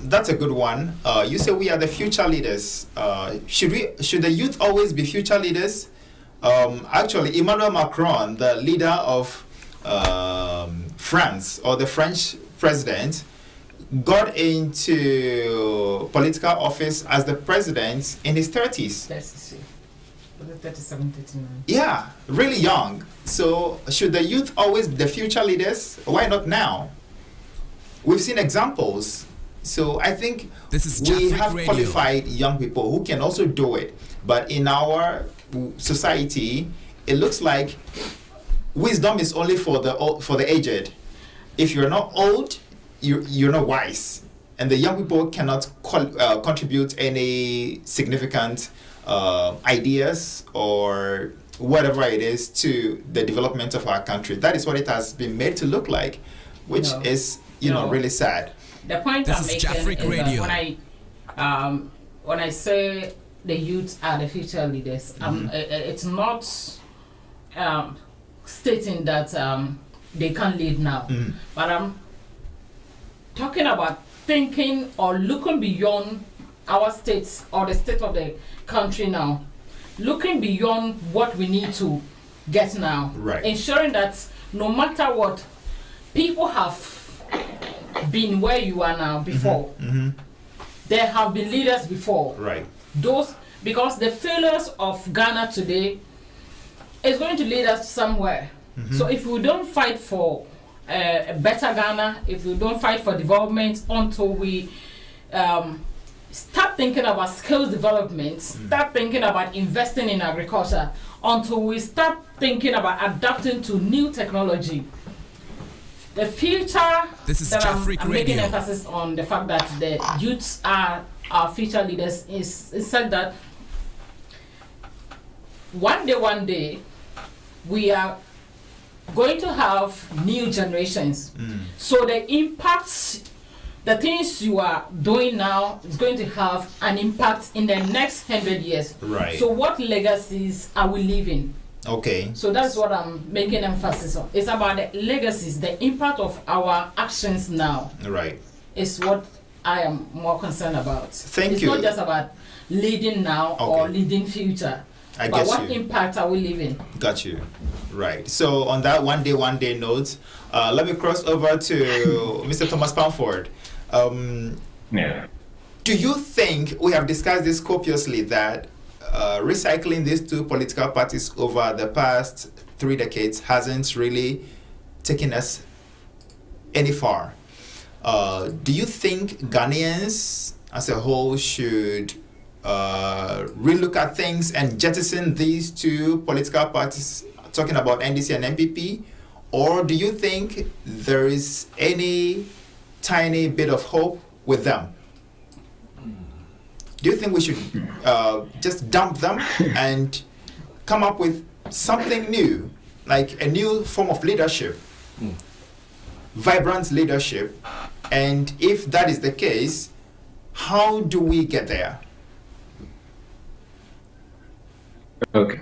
that's a good one. You say we are the future leaders. Should the youth always be future leaders? Actually, Emmanuel Macron, the leader of France, or the French president, got into political office as the president in his 30s. 37, 39. Yeah, really young. So should the youth always be the future leaders? Why not now? We've seen examples. So I think we have qualified young people who can also do it. But in our society, it looks like wisdom is only for the aged. If you're not old, you're not wise. And the young people cannot contribute any significant ideas or whatever it is to the development of our country. That is what it has been made to look like, which is really sad. The point I'm making is that when I say the youth are the future leaders, it's not stating that they can't lead now, but I'm talking about thinking or looking beyond our states or the state of the country now. looking beyond what we need to get now. Right. Ensuring that no matter what, people have been where you are now before. There have been leaders before. Right. Because the failures of Ghana today is going to lead us somewhere. So if we don't fight for a better Ghana, if we don't fight for development until we start thinking about skills development, start thinking about investing in agriculture, until we start thinking about adapting to new technology, the future, This is that I'm Freak making Radio. emphasis on the fact that the youths are our future leaders, is said that one day, we are going to have new generations. So the impacts, the things you are doing now is going to have an impact in the next 100 years. Right. So what legacies are we leaving? Okay. So that's what I'm making emphasis on. It's about the legacies, the impact of our actions now Right. is what I am more concerned about. Thank it's you. not just about leading now or Okay. leading future. I But get what you. impact are we leaving? Got you. Right. So on that one day note, let me cross over to Mr. Thomas Pamford. Yeah. Do you think, we have discussed this copiously, that recycling these two political parties over the past 3 decades hasn't really taken us any far? Do you think Ghanaians as a whole should relook at things and jettison these two political parties, talking about NDC and NPP? Or do you think there is any tiny bit of hope with them? Do you think we should just dump them and come up with something new, like a new form of leadership, vibrant leadership? And if that is the case, how do we get there? Okay.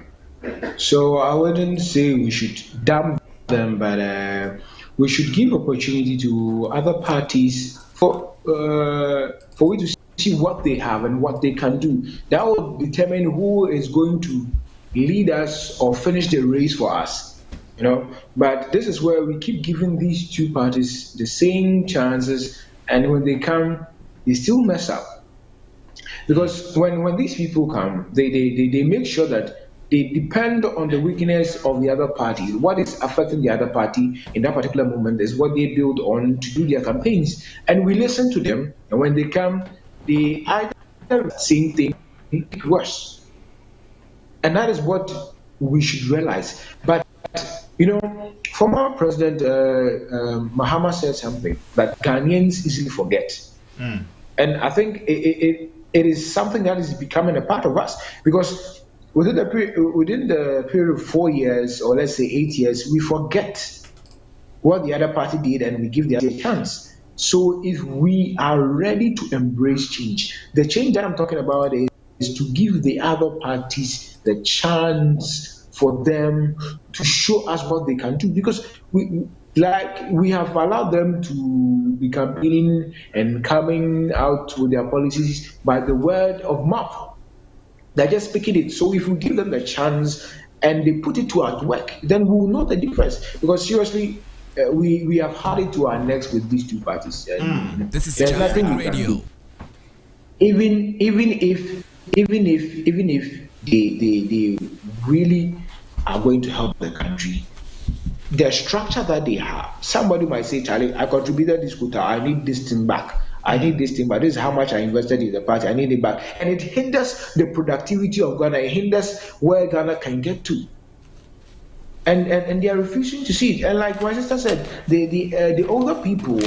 So I wouldn't say we should dump them, but we should give opportunity to other parties for we to see what they have and what they can do. That will determine who is going to lead us or finish the race for us. You know, but this is where we keep giving these two parties the same chances, and when they come, they still mess up. Because when these people come, they make sure that they depend on the weakness of the other party. What is affecting the other party in that particular moment is what they build on to do their campaigns. And we listen to them, and when they come, they either same thing, make it worse. And that is what we should realize. But, you know, former President Mahama said something that Ghanaians easily forget. And I think it is something that is becoming a part of us, because within the period of 4 years, or let's say 8 years, we forget what the other party did and we give the other a chance. So if we are ready to embrace change, the change that I'm talking about is to give the other parties the chance for them to show us what they can do, because we have allowed them to be campaigning and coming out with their policies by the word of mouth. They're just speaking it. So if we give them the chance and they put it to our work, then we will know the difference. Because seriously, we have had it to our necks with these two parties. This is There's nothing JAMBOREE we can Radio. do. Even if they really are going to help the country, the structure that they have, somebody might say, Charlie, I contributed this quota, I need this thing back. I need this thing, but this is how much I invested in the party. I need it back. And it hinders the productivity of Ghana. It hinders where Ghana can get to. And they are refusing to see it. And like my sister said, the older people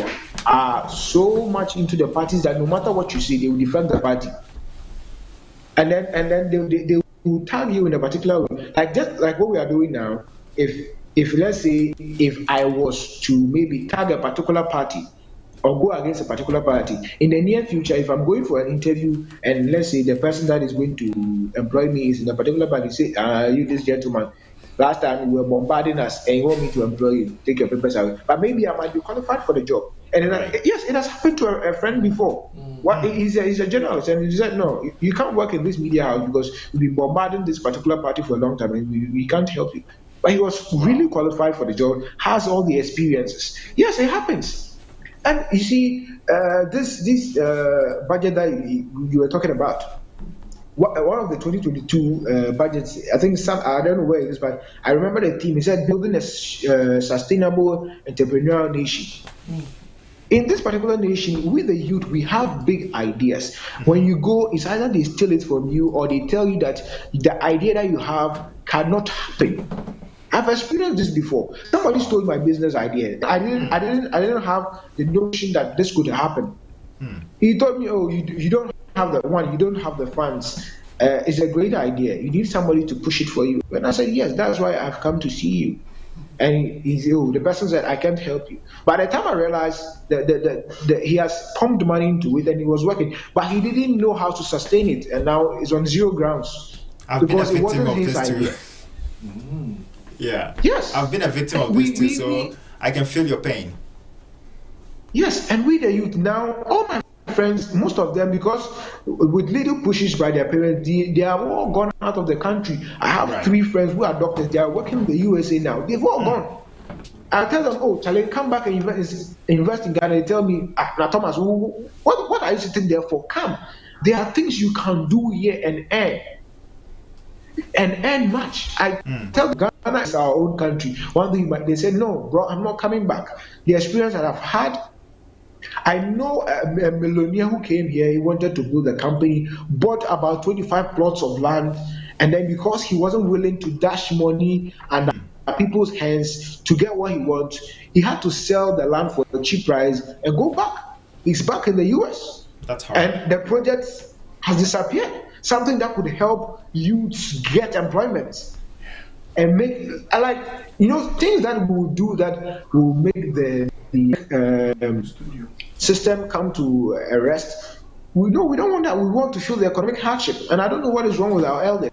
are so much into the parties that no matter what you say, they will defend the party. And then they will tag you in a particular way. Just like what we are doing now, if let's say if I was to maybe tag a particular party or go against a particular party, in the near future, if I'm going for an interview and let's say the person that is going to employ me is in a particular party, say, you this gentleman, last time you were bombarding us and you want me to employ you, take your papers away. But maybe I might be qualified for the job. And then Right. yes, it has happened to a friend before. What he's a journalist, and he said, no, you can't work in this media house because we've been bombarding this particular party for a long time, and we can't help you. But he was really qualified for the job, has all the experiences. Yes, it happens. And you see, this budget that you were talking about, one of the 2022 budgets, I think I don't know where it is, but I remember the theme. He said building a sustainable entrepreneurial nation. In this particular nation, with the youth, we have big ideas. When you go, it's either they steal it from you or they tell you that the idea that you have cannot happen. I've experienced this before. Somebody stole my business idea. I didn't have the notion that this could happen. He told me, "Oh, you don't have the one, you don't have the funds. It's a great idea. You need somebody to push it for you." And I said, "Yes, that's why I've come to see you." And the person said, "I can't help you." By the time I realized that he has pumped money into it and he was working, but he didn't know how to sustain it, and now it's on zero grounds because it wasn't his idea. Yeah. Yes. I've been a victim of this too, so I can feel your pain. Yes, and we the youth now, all my friends, most of them, because with little pushes by their parents, they are all gone out of the country. I have 3 friends who are doctors. They are working in the USA now. They've all gone. I tell them, "Oh, Charlie, come back and invest in Ghana." They tell me, "Now, Thomas, what are you sitting there for? Come. There are things you can do here and earn much." I tell them, Ghana is our own country. One thing, but they say, "No, bro, I'm not coming back." The experience that I've had, I know a millionaire who came here. He wanted to build a company, bought about 25 plots of land, and then because he wasn't willing to dash money under people's hands to get what he wants, he had to sell the land for a cheap price and go back. He's back in the US. That's hard. And the project has disappeared. Something that could help youths get employment and make things that will do that will make the system come to a rest. We don't want that. We want to feel the economic hardship, and I don't know what is wrong with our elders.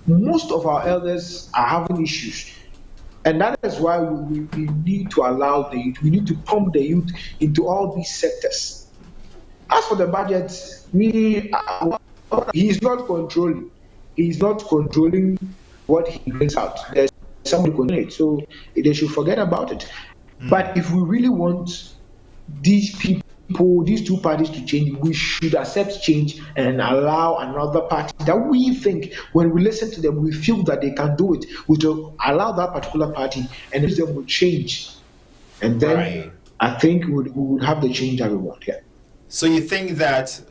Most of our elders are having issues, and that is why we need to allow the youth. We need to pump the youth into all these sectors. As for the budget, he's not controlling. He's not controlling what he brings out. There's somebody controlling it, so they should forget about it. But if we really want these people, these two parties to change, we should accept change and allow another party that we think, when we listen to them, we feel that they can do it. We will allow that particular party, and if them will change, and then I think we would have the change that we want here. So you think that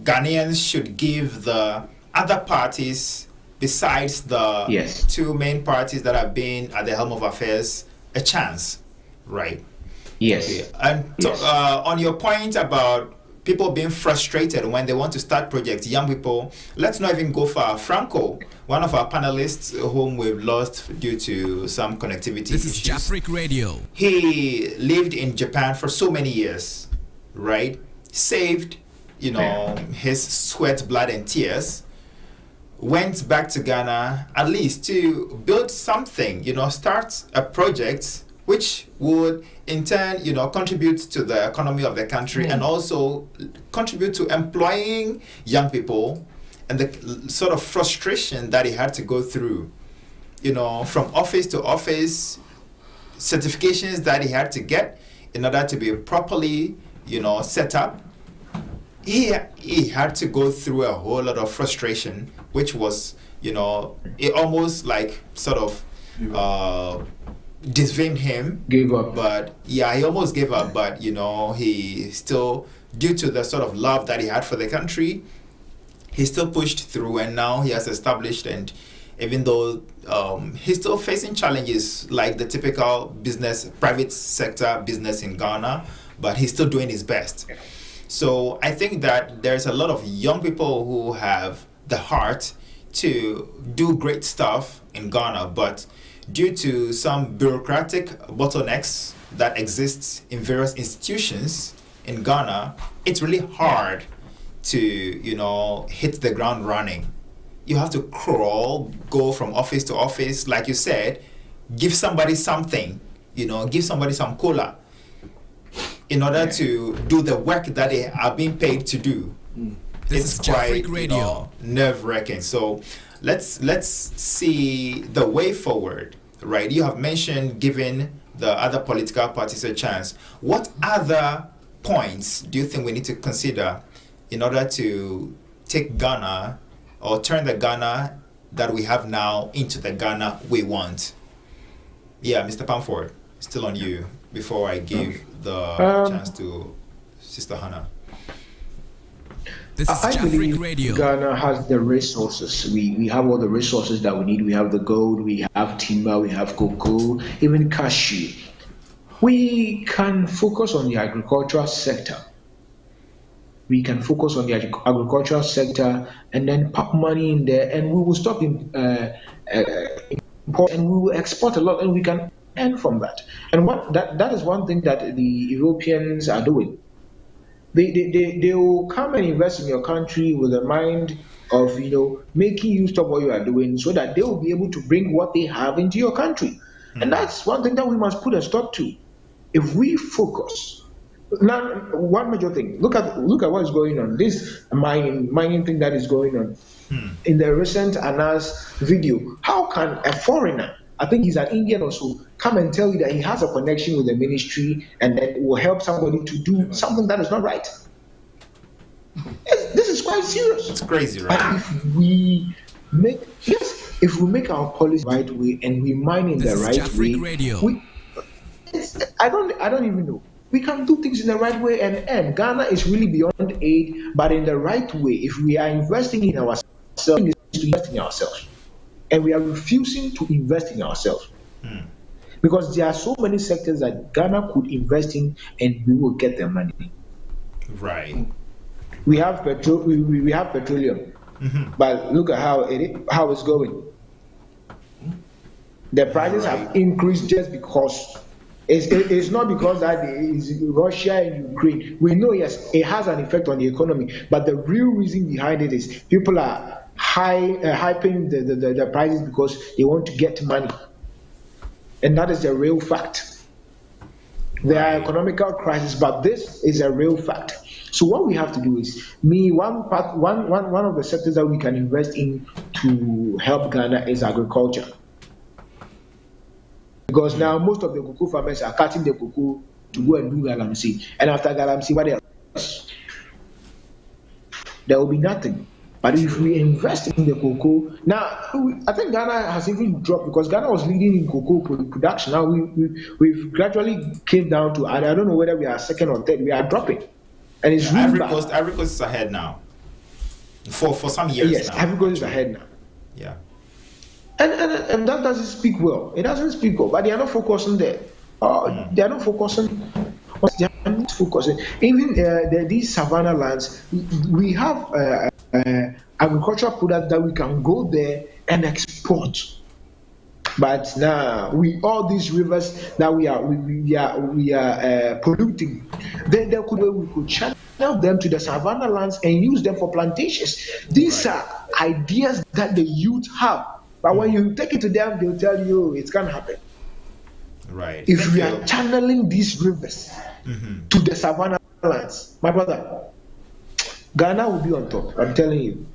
Ghanaians should give the other parties, besides the 2 main parties that have been at the helm of affairs, a chance, right? Yes. Okay. And on your point about people being frustrated when they want to start projects, young people, let's not even go far. Franco, one of our panelists whom we've lost due to some connectivity This is JAMBOREE Radio. He lived in Japan for so many years, right? Saved, his sweat, blood, and tears. Went back to Ghana at least to build something, start a project which would in turn, contribute to the economy of the country and also contribute to employing young people, and the sort of frustration that he had to go through, from office to office, certifications that he had to get in order to be properly, set up. He had to go through a whole lot of frustration, which was, it almost like sort of disfamed him. Gave up. But yeah, he almost gave up. But, he still, due to the sort of love that he had for the country, he still pushed through, and now he has established, and even though he's still facing challenges like the typical private sector business in Ghana, but he's still doing his best. So I think that there's a lot of young people who have the heart to do great stuff in Ghana, but due to some bureaucratic bottlenecks that exist in various institutions in Ghana, it's really hard to, hit the ground running. You have to crawl, go from office to office, like you said, give somebody something, give somebody some cola. in order to do the work that they are being paid to do. This is JAMBOREE Radio. Nerve-wracking. So let's see the way forward, right? You have mentioned giving the other political parties a chance. What other points do you think we need to consider in order to take Ghana or turn the Ghana that we have now into the Ghana we want? Yeah, Mr. Pamford, still on you before I give the chance to Sister Hannah. This is I JAMBOREE believe Radio. Ghana has the resources. We have all the resources that we need. We have the gold, we have timber, we have cocoa, even cashew. We can focus on the agricultural sector. We can focus on the agricultural sector and then pump money in there, and we will stop import, and we will export a lot, and we can earn from that. And that is one thing that the Europeans are doing. They will come and invest in your country with a mind of making you stop what you are doing, so that they will be able to bring what they have into your country. And that's one thing that we must put a stop to. If we focus now, one major thing. Look at what is going on. This mining thing that is going on in the recent Anas video. How can a foreigner, I think he's an Indian or so, come and tell you that he has a connection with the ministry and that will help somebody to do something that is not right? This is quite serious. It's crazy, right? But if we make our policy the right way and we mine in the right JAMBOREE way, Radio. I don't even know. We can do things in the right way and earn. Ghana is really beyond aid, but in the right way. If we are investing in ourselves, to invest in ourselves, and we are refusing to invest in ourselves, because there are so many sectors that Ghana could invest in, and we will get the money. Right. We have petrol. We have petroleum, but look at how it's going. The prices have increased just because. It's not because that is Russia and Ukraine. We know, yes, it has an effect on the economy, but the real reason behind it is people are hyping the prices because they want to get money, and that is the real fact. There are economical crises, but this is a real fact. So what we have to do is, one of the sectors that we can invest in to help Ghana is agriculture. Because now most of the cocoa farmers are cutting the cocoa to go and do galamsey. And after galamsey, what else? There will be nothing. But if we invest in the cocoa, now I think Ghana has even dropped, because Ghana was leading in cocoa production. Now we've gradually came down to, I don't know whether we are second or third. We are dropping, and it's really bad. Ivory Coast is ahead now. For some years. Yes, now. Ivory Coast is ahead now. Yeah. And that doesn't speak well. It doesn't speak well, but they are not focusing there. They are not focusing. They are not focusing. Even these savannah lands, we have agricultural products that we can go there and export. But now all these rivers that we are polluting, we could channel them to the savannah lands and use them for plantations. These are ideas that the youth have. But when you take it to them, they'll tell you it can't happen. Right. If we are channeling these rivers to the savannah lands, my brother, Ghana will be on top. I'm telling you.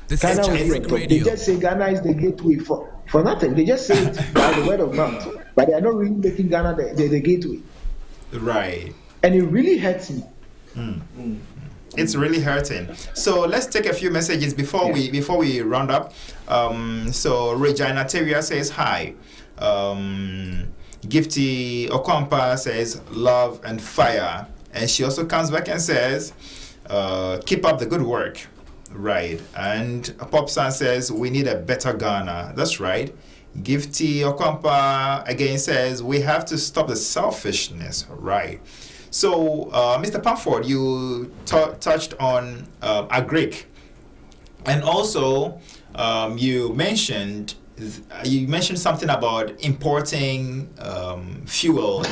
This Ghana is will be on JAMBOREE top. Radio. They just say Ghana is the gateway for nothing. They just say it by the word of mouth, but they are not really making Ghana the gateway. Right. And it really hurts me. It's really hurting. So let's take a few messages before we round up. So Regina Teria says hi. Gifty Okwampa says love and fire, and she also comes back and says keep up the good work. Right. And Popsan says we need a better Ghana. That's right. Gifty Okwampa again says we have to stop the selfishness. Right. So, Mr. Pamford, you touched on agric, and also you mentioned something about importing fuel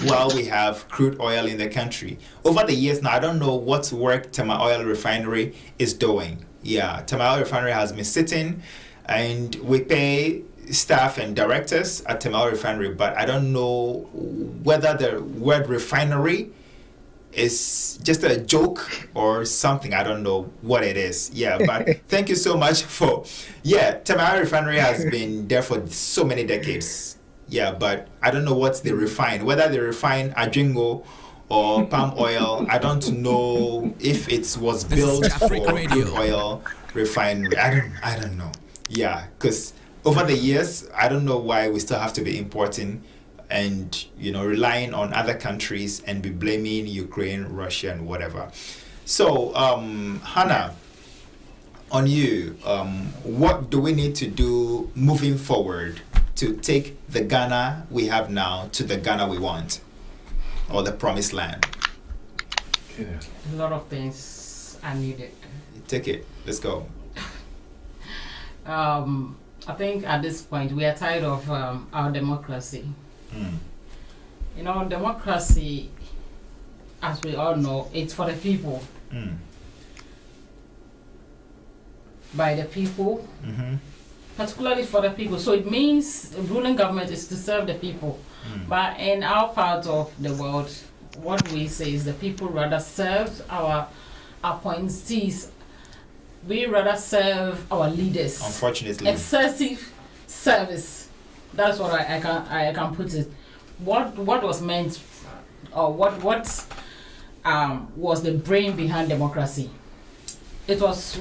while we have crude oil in the country. Over the years now, I don't know what work Tema Oil Refinery is doing. Yeah, Tema Oil Refinery has been sitting, and we pay staff and directors at Tamale Refinery, but I don't know whether the word refinery is just a joke or something. I don't know what it is. Yeah, but thank you so much for. Yeah, Tamale Refinery has been there for so many decades. Yeah, but I don't know what they refine. Whether they refine adjingo or palm oil, I don't know if it was built for crude oil refinery. I don't know. Yeah, because over the years, I don't know why we still have to be importing and relying on other countries and be blaming Ukraine, Russia, and whatever. So, Hannah, on you, what do we need to do moving forward to take the Ghana we have now to the Ghana we want, or the promised land? A lot of things are needed. Take it. Let's go. I think at this point we are tired of our democracy. Democracy, as we all know, it's for the people, by the people, particularly for the people. So it means the ruling government is to serve the people. But in our part of the world, what we say is the people rather serve our appointees. We rather serve our leaders. Unfortunately, excessive service. That's what I can put it. What was meant, or what was the brain behind democracy? It was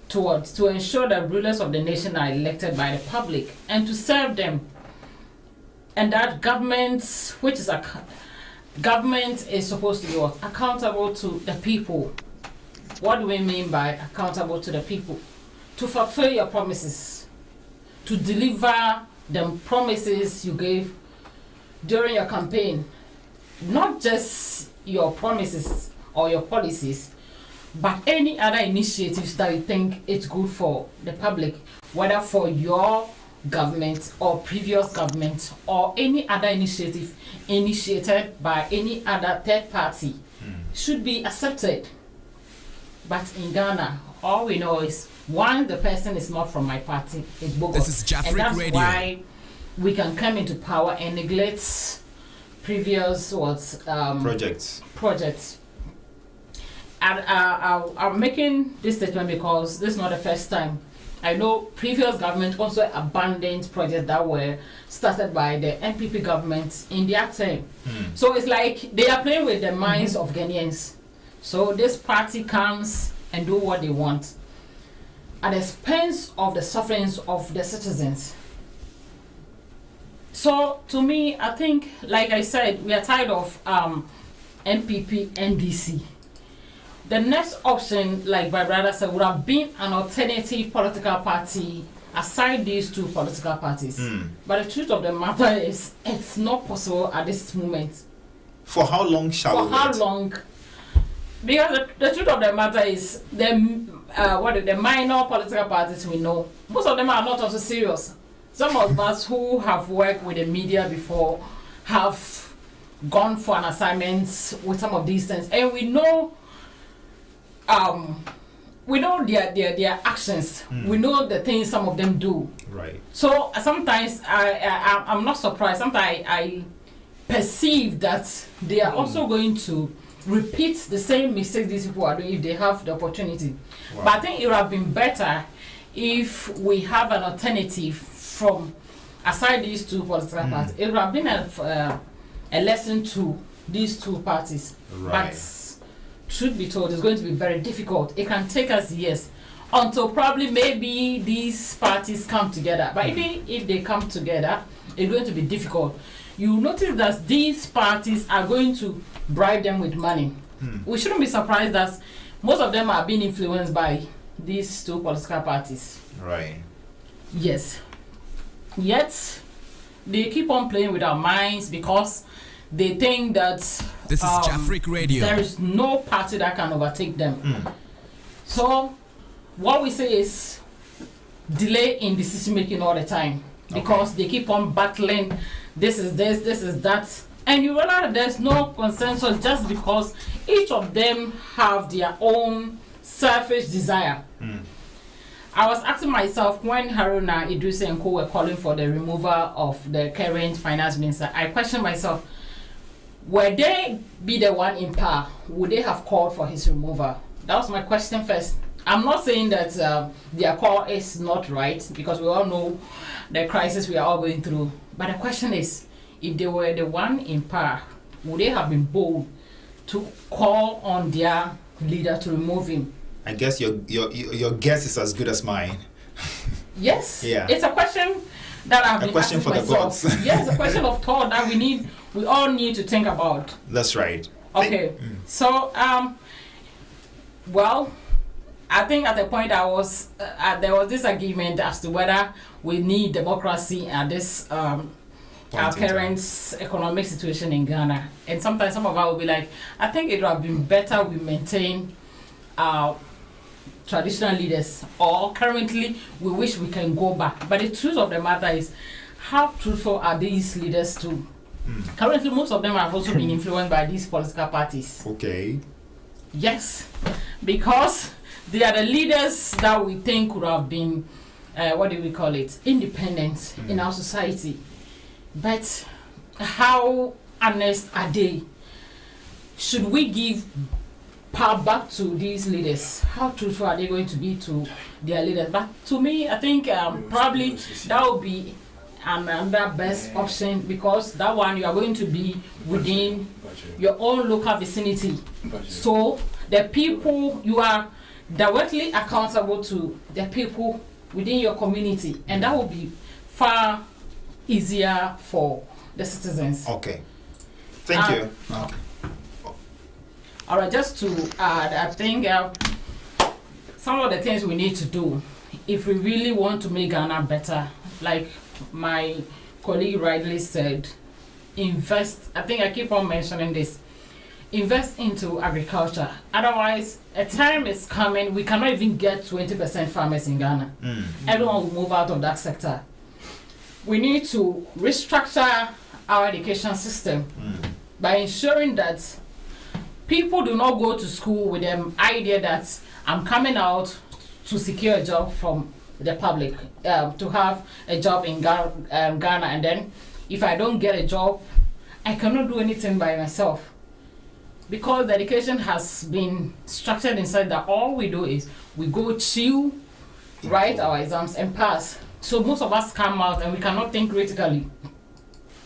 to ensure that rulers of the nation are elected by the public and to serve them, and that government is supposed to be accountable to the people. What do we mean by accountable to the people? To fulfill your promises, to deliver the promises you gave during your campaign, not just your promises or your policies, but any other initiatives that you think it's good for the public, whether for your government or previous government or any other initiative initiated by any other third party, should be accepted. But in Ghana, all we know is, one, the person is not from my party, it's bogus. This is Jafric and that's Radio. why we can come into power and neglect previous projects. And I'm making this statement because this is not the first time. I know previous government also abandoned projects that were started by the NPP government in their term. So it's like they are playing with the minds of Ghanaians. So this party comes and do what they want at the expense of the sufferings of the citizens. So to me, I think, like I said, we are tired of NPP, NDC. The next option, like my brother said, would have been an alternative political party aside these two political parties. But the truth of the matter is, it's not possible at this moment. For how long shall we wait? For how long? Because the truth of the matter is, the minor political parties we know, most of them are not also serious. Some of us who have worked with the media before have gone for an assignment with some of these things, and we know their actions. We know the things some of them do. Right. So sometimes I'm not surprised. Sometimes I perceive that they are also going to repeat the same mistakes these people are doing if they have the opportunity. Wow. But I think it would have been better if we have an alternative from aside these two political parties. It would have been a lesson to these two parties. Right. But truth be told, it's going to be very difficult. It can take us years until probably maybe these parties come together. But even if they come together, it's going to be difficult. You notice that these parties are going to bribe them with money. We shouldn't be surprised that most of them are being influenced by these two political parties. Right. Yes. Yet, they keep on playing with our minds because they think that this is Jafric Radio. There is no party that can overtake them. So, what we say is delay in decision making all the time because they keep on battling. This is this, this is that. And you realize there's no consensus just because each of them have their own selfish desire. I was asking myself when Haruna Idris and Co were calling for the removal of the current finance minister, I questioned myself, would they be the one in power? Would they have called for his removal? That was my question first. I'm not saying that their call is not right, because we all know the crisis we are all going through. But the question is, if they were the one in power, would they have been bold to call on their leader to remove him? I guess your guess is as good as mine. Yes. Yeah. It's a question that I've been question asking for the myself. gods. Yes, a question of thought that we all need to think about. That's right. Okay. So well, I think at the point there was this argument as to whether we need democracy at this our current economic situation in Ghana. And sometimes some of us will be like, I think it would have been better we maintain our traditional leaders, or currently we wish we can go back. But the truth of the matter is, how truthful are these leaders too? Currently, most of them have also been influenced by these political parties. Okay. Yes, because they are the leaders that we think could have been, what do we call it, independent in our society. But how honest are they? Should we give power back to these leaders? How truthful are they going to be to their leaders? But to me, I think probably that would be another best option, because that one you are going to be within your own local vicinity. So the people, you are directly accountable to the people within your community, and that will be far easier for the citizens. Okay. Thank you. All right, just to add, I think some of the things we need to do if we really want to make Ghana better, like my colleague rightly said, invest. I think I keep on mentioning this. Invest into agriculture. Otherwise, a time is coming, we cannot even get 20% farmers in Ghana. Everyone will move out of that sector. We need to restructure our education system by ensuring that people do not go to school with the idea that I'm coming out to secure a job from the public, to have a job in Ghana, and then if I don't get a job, I cannot do anything by myself. Because the education has been structured inside that all we do is we go chill, write our exams and pass. So most of us come out and we cannot think critically.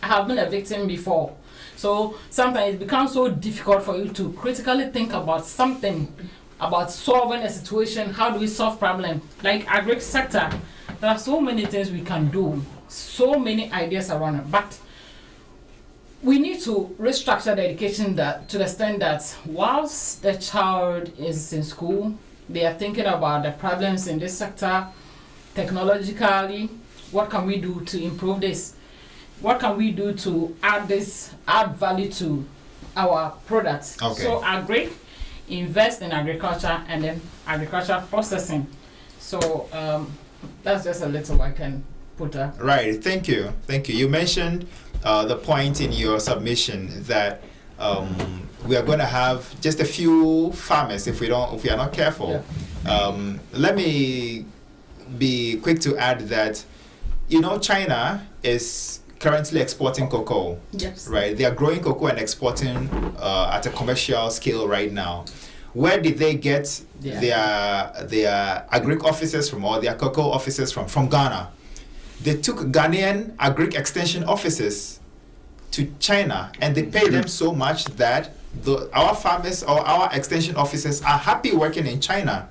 I have been a victim before. So sometimes it becomes so difficult for you to critically think about something, about solving a situation. How do we solve problems? Like agri sector, there are so many things we can do, so many ideas around it. But we need to restructure the education that, to the extent that whilst the child is in school, they are thinking about the problems in this sector, technologically, what can we do to improve this? What can we do to add value to our products? Okay. So invest in agriculture and then agriculture processing. So that's just a little I can put up. Right, thank you. You mentioned the point in your submission that we are going to have just a few farmers if we are not careful. Yeah. Let me be quick to add that China is currently exporting cocoa. Yes. Right, they are growing cocoa and exporting at a commercial scale right now. Where did they get their agric officers from, or their cocoa officers from? From Ghana. They took Ghanaian agric extension officers to China, and they pay them so much that our farmers or our extension officers are happy working in China.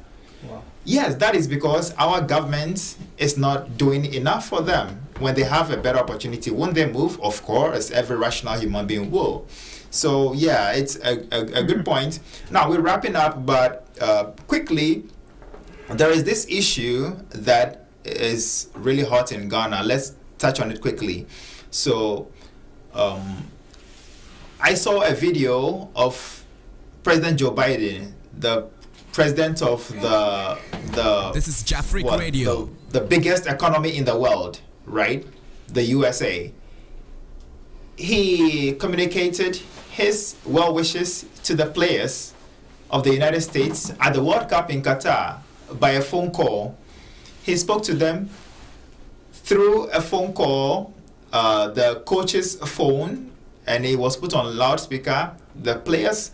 Wow. Yes, that is because our government is not doing enough for them. When they have a better opportunity, won't they move? Of course, every rational human being will. So yeah, it's a good point. Now we're wrapping up, but quickly, there is this issue that is really hot in Ghana. Let's touch on it quickly. So I saw a video of President Joe Biden, the president of the This is JAFRIC Radio. The biggest economy in the world, right? The USA. He communicated his well wishes to the players of the United States at the World Cup in Qatar by a phone call. he spoke to them through a phone call, the coach's phone, and it was put on loudspeaker. The players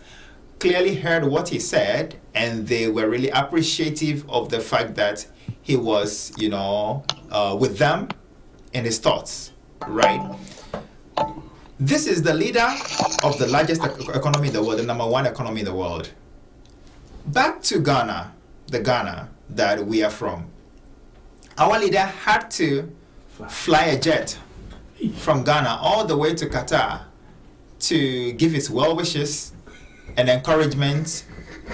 clearly heard what he said, and they were really appreciative of the fact that he was, with them in his thoughts, right? This is the leader of the largest economy in the world, the number one economy in the world. Back to Ghana, the Ghana that we are from. Our leader had to fly a jet from Ghana all the way to Qatar to give his well wishes and encouragement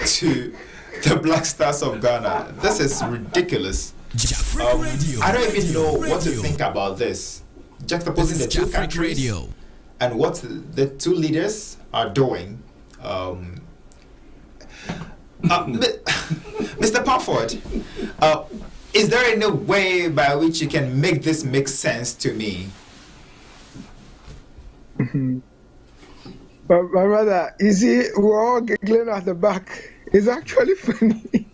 to the Black Stars of Ghana. This is ridiculous. I don't even know what to think about this. Juxtaposing the two countries and what the two leaders are doing. Mr. Parford, is there any way by which you can make this make sense to me? But my brother, you see, we're all giggling at the back. It's actually funny.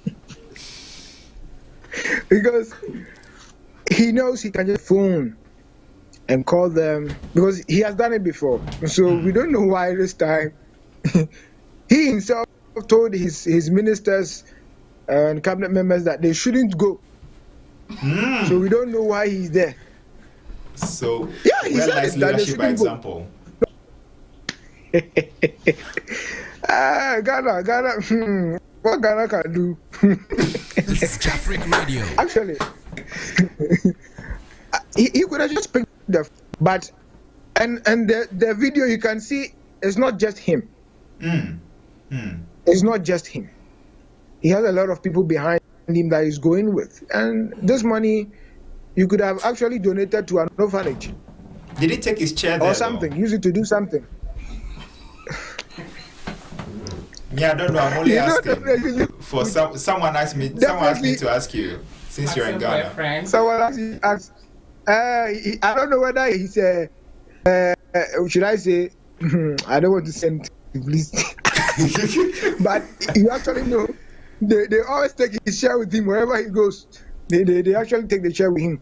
Because he knows he can just phone and call them, because he has done it before. So we don't know why this time. He himself told his ministers and cabinet members that they shouldn't go. So we don't know why he's there. So, yeah, he nice leadership by example. Ghana, what Ghana can do? This is JAMBOREE Radio. Actually, he could have just picked but the video you can see it's not just him. It's not just him. He has a lot of people behind him that he's going with, and this money you could have actually donated to an orphanage. Did he take his chair there, or something? Use it to do something. Me, I don't know. I'm only asking. For someone asked me. Someone asked me to ask you, since you're in Ghana. Someone asked. I don't know whether he said. Should I say? I don't want to send. Please. But you actually know. They always take his share with him wherever he goes. They actually take the share with him.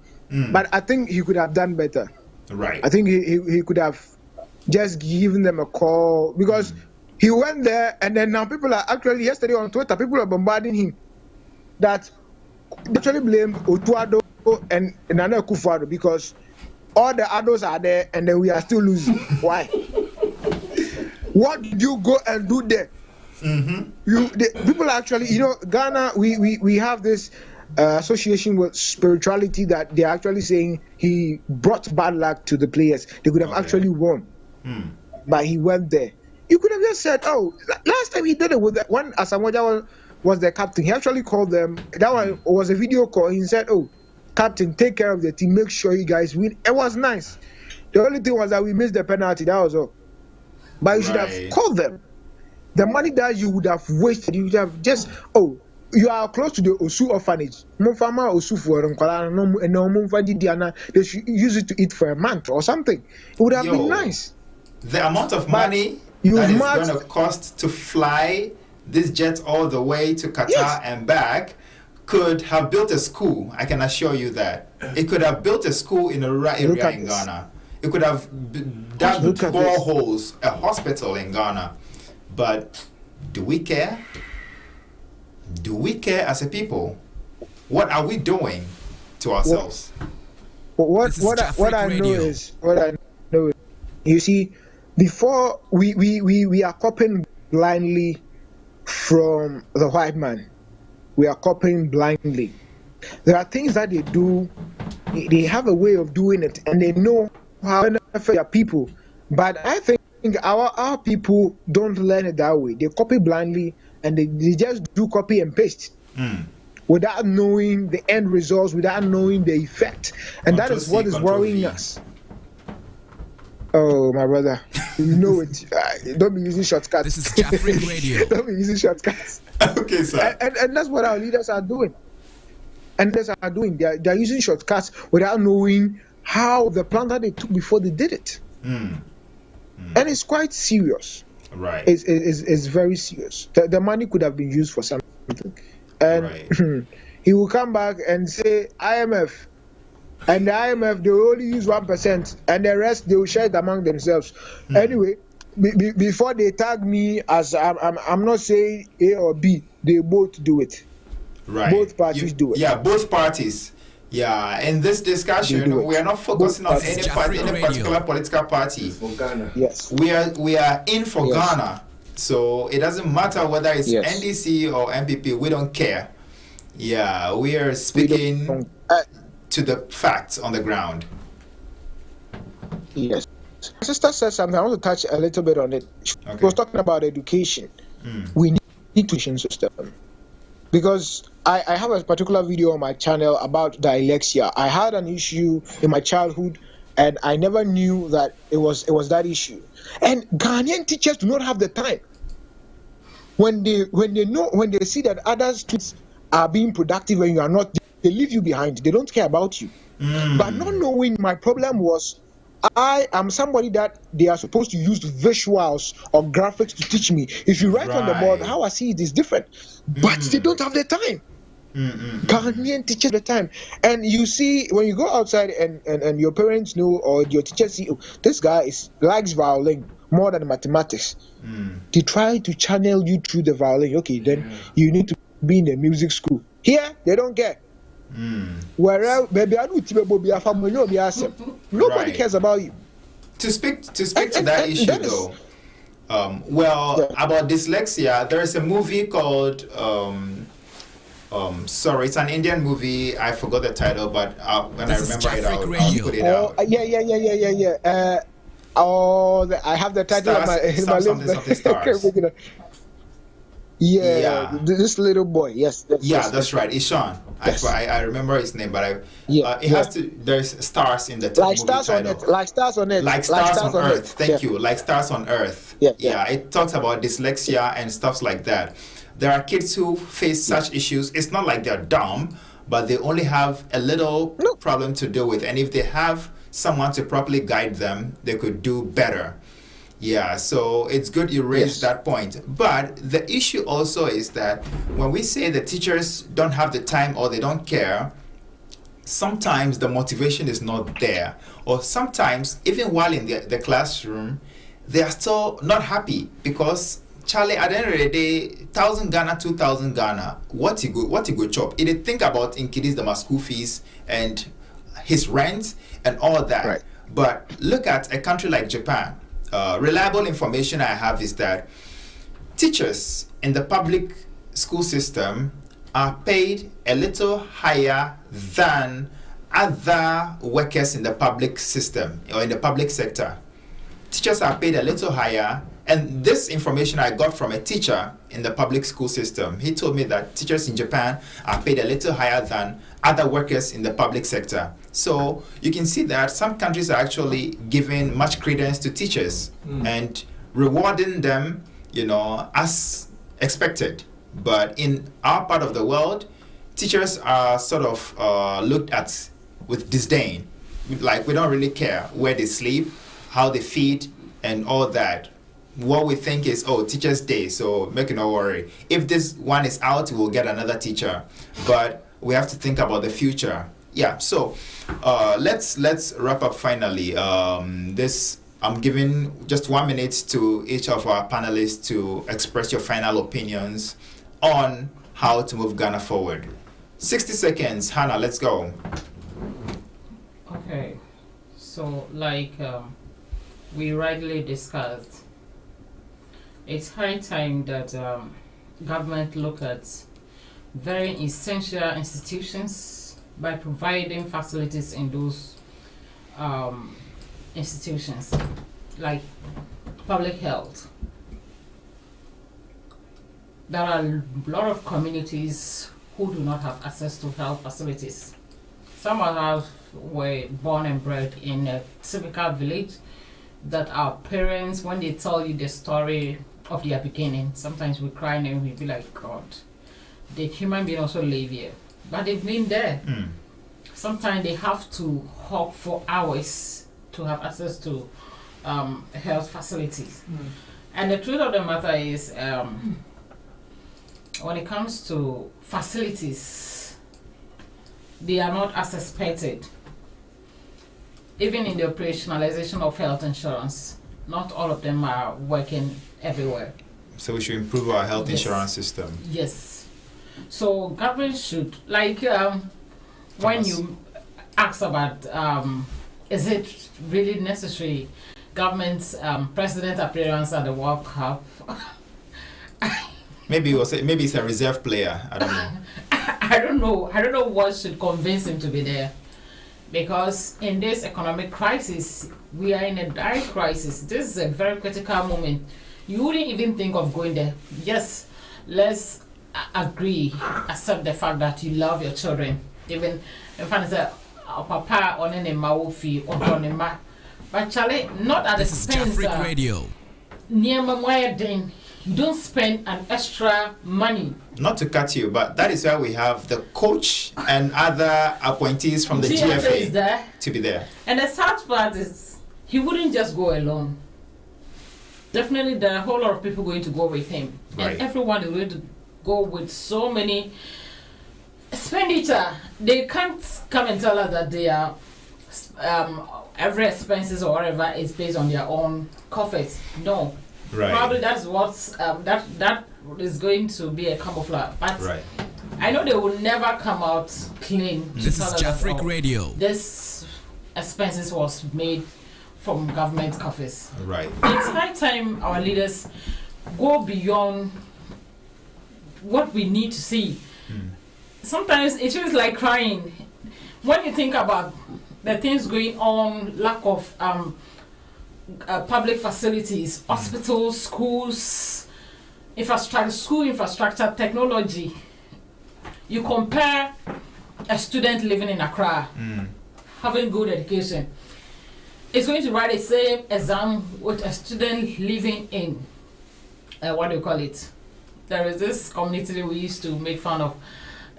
But I think he could have done better. Right. I think he could have just given them a call, because he went there, and then now people are actually, yesterday on Twitter, people are bombarding him that they actually blame Otuado and Nana Akufo-Addo because all the adults are there and then we are still losing. Why? What did you go and do there? People actually, Ghana, we have this association with spirituality that they're actually saying he brought bad luck to the players. They could have actually won, but he went there. You could have just said, "Oh, last time he did it with that one. Asamoah was the captain. He actually called them. That one was a video call. He said, "Oh, captain, take care of the team. Make sure you guys win." It was nice. The only thing was that we missed the penalty. That was all. But you should have called them. The money that you would have wasted, you would have just, you are close to the Osu orphanage. They should use it to eat for a month or something. It would have been nice. The amount of money that is going to cost to fly this jet all the way to Qatar and back could have built a school. I can assure you that. It could have built a school in a rural area in Ghana. It could have dug boreholes, a hospital in Ghana. But do we care? Do we care as a people? What are we doing to ourselves? What I know is, you see, before we are copying blindly from the white man. We are copying blindly. There are things that they do, they have a way of doing it, and they know how to benefit their people. But I think our people don't learn it that way. They copy blindly, and they just do copy and paste without knowing the end results, without knowing the effect. And that is what is worrying us. Oh, my brother, you know it. Don't be using shortcuts. This is JAMBOREE Radio. Don't be using shortcuts. Okay, sir. And that's what our leaders are doing. They're using shortcuts without knowing how the plan that they took before they did it. And it's quite serious. Right. It's very serious. The money could have been used for something. And he will come back and say IMF. And the IMF, they will only use 1%, and the rest they will share it among themselves. Anyway, before they tag me as I'm not saying A or B, they both do it. Right. Both parties do it. Yeah, both parties. Yeah, in this discussion, we are not focusing on any party, any particular political party. For Ghana. Yes. We are in for Ghana. So it doesn't matter whether it's NDC or MPP, we don't care. Yeah, we are speaking to the facts on the ground. Yes. My sister said something. I want to touch a little bit on it. She was talking about education. We need education system. Because I have a particular video on my channel about dyslexia. I had an issue in my childhood, and I never knew that it was that issue. And Ghanaian teachers do not have the time. When they see that other students are being productive and you are not, they leave you behind. They don't care about you. But not knowing, my problem was, I am somebody that they are supposed to use visuals or graphics to teach me. If you write on the board, how I see it is different. But they don't have the time. Ghanaian teachers have the time. And you see, when you go outside and your parents know, or your teachers see, oh, this guy likes violin more than mathematics. They try to channel you through the violin. Okay, then you need to be in the music school. Here, they don't care. Whereas, nobody cares about you. To speak to that issue, though, about dyslexia, there is a movie called sorry, it's an Indian movie. I forgot the title, but when I remember it, I'll put it out. Yeah. I have the title Stars, in my something stars. This little boy. Yes. That's right. Ishan. Yes. I remember his name, but it has to. There's stars in the like stars title. On it. Like stars on it. Like stars on Earth. Thank you. Like stars on Earth. Yeah. It talks about dyslexia and stuff like that. There are kids who face such issues. It's not like they're dumb, but they only have a little problem to deal with, and if they have someone to properly guide them, they could do better. Yeah, so it's good you raised that point. But the issue also is that when we say the teachers don't have the time or they don't care, sometimes the motivation is not there. Or sometimes, even while in the classroom, they are still not happy because, Charlie, at the end of the day, 1,000 Ghana, 2,000 Ghana, what you go chop? It think about in kiddies, the school fees and his rent and all that. Right. But look at a country like Japan. Reliable information I have is that teachers in the public school system are paid a little higher than other workers in the public system or in the public sector. Teachers are paid a little higher, and this information I got from a teacher in the public school system. He told me that teachers in Japan are paid a little higher than other workers in the public sector. So you can see that some countries are actually giving much credence to teachers and rewarding them, as expected. But in our part of the world, teachers are sort of looked at with disdain. Like, we don't really care where they sleep, how they feed, and all that. What we think is, Teacher's Day, so make no worry. If this one is out, we'll get another teacher. But we have to think about the future. Yeah, so let's wrap up finally. I'm giving just 1 minute to each of our panelists to express your final opinions on how to move Ghana forward. 60 seconds. Hannah, let's go. Okay, so like we rightly discussed, it's high time that government look at very essential institutions by providing facilities in those institutions, like public health. There are a lot of communities who do not have access to health facilities. Some of us were born and bred in a typical village that our parents, when they tell you the story of their beginning, sometimes we cry and we be like, God, the human being also live here. But they've been there. Sometimes they have to hawk for hours to have access to health facilities. And the truth of the matter is, when it comes to facilities, they are not as expected. Even in the operationalization of health insurance, not all of them are working everywhere. So we should improve our health Yes. insurance system. Yes. So government should, like, when Thomas. you ask about, is it really necessary? Government's president appearance at the World Cup. Maybe it's a reserve player. I don't know. I don't know. I don't know what should convince him to be there. Because in this economic crisis, we are in a dire crisis. This is a very critical moment. You wouldn't even think of going there. Yes, let's agree, accept the fact that you love your children. Even if I say, Papa on any maufi or on a ma. But Charlie, not at the This is expense Jafric Radio. near my then. You don't spend an extra money. Not to cut you, but that is why we have the coach and other appointees from the GFA is GFA there. to be there. And the sad part is, he wouldn't just go alone. Definitely, there are a whole lot of people going to go with him. Right. And everyone is going to go with so many expenditure. They can't come and tell us that they are, every expenses or whatever is based on their own coffers. No. Right. Probably that's what's, that is going to be a camouflage. But Right. I know they will never come out clean. to This tell is us that, Jafric oh, Radio. this expenses was made from government coffers. Right. It's high time our leaders go beyond what we need to see. Sometimes it feels like crying when you think about the things going on, lack of public facilities, hospitals, schools, school infrastructure, technology. You compare a student living in Accra, having good education, is going to write the same exam with a student living in, what do you call it? There is this community we used to make fun of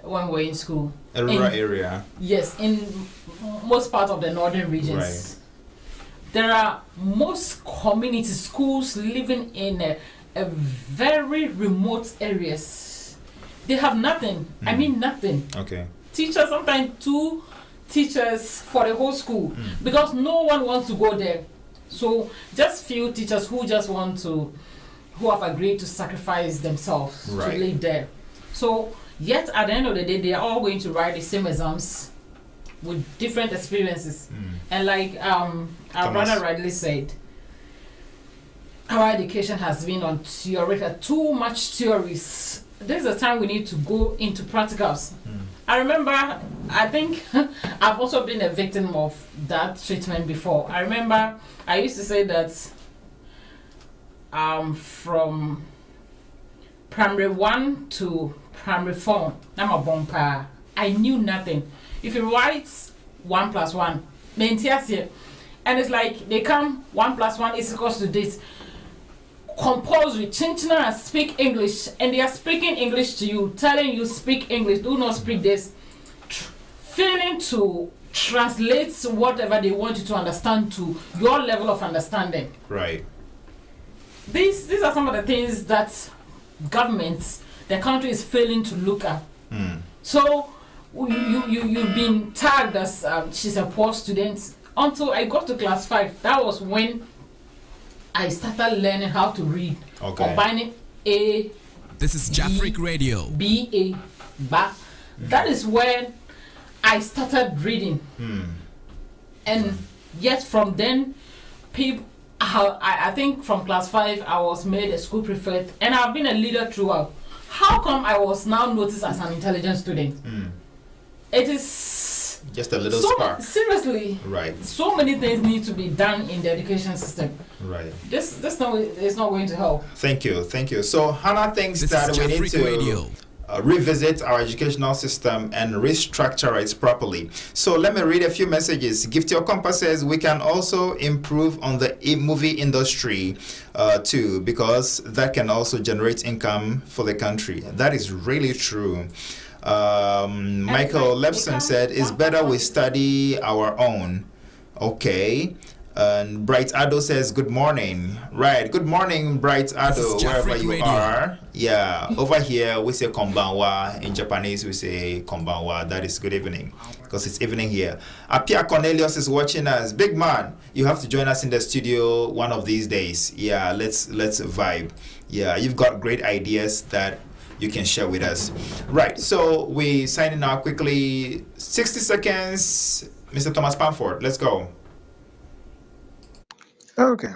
when we were in school. A rural area. Yes, in most part of the northern regions. Right. There are most community schools living in a very remote areas. They have nothing. I mean nothing. Okay. Teachers, sometimes 2 teachers for the whole school because no one wants to go there. So just few teachers who have agreed to sacrifice themselves Right. to live there. So yet at the end of the day, they are all going to write the same exams with different experiences. And like our Thomas. brother rightly said, our education has been on too much theories. There's a time we need to go into practicals. I remember, I think I've also been a victim of that treatment before. I remember I used to say that from primary 1 to primary 4, I'm a bompa. I knew nothing. If you write 1 plus 1, and it's like they come 1 plus 1 is equals to this. Compulsory, Chinchina speak English, and they are speaking English to you, telling you speak English, do not speak this. Failing to translate whatever they want you to understand to your level of understanding. Right. These are some of the things that governments, the country is failing to look at. So you've been tagged as she's a poor student. Until I got to class 5, that was when I started learning how to read. Okay. Combining A, This is Jafric Radio. B, A, ba. That is when I started reading. And yet from then, people, I think from class 5, I was made a school prefect, and I've been a leader throughout. How come I was now noticed as an intelligent student? It is Just a little spark. seriously. Right. So many things need to be done in the education system. Right. This is not going to help. Thank you. Thank you. So Hannah thinks This that is we need Jafric to Radio. revisit our educational system and restructure it properly. So let me read a few messages. Gift Your Compass says we can also improve on the movie industry too, because that can also generate income for the country. That is really true. Michael Lepson said it's better we study our own. Okay. And Bright Ado says, good morning. Right. Good morning, Bright Ado, is wherever Jafric you Radio. are. Yeah. Over here, we say konbanwa. In Japanese, we say konbanwa. That is good evening, because it's evening here. Apia Cornelius is watching us. Big man, you have to join us in the studio one of these days. Yeah, let's vibe. Yeah, you've got great ideas that you can share with us. Right. So we signing out quickly. 60 seconds. Mr. Thomas Pamford, let's go. Okay.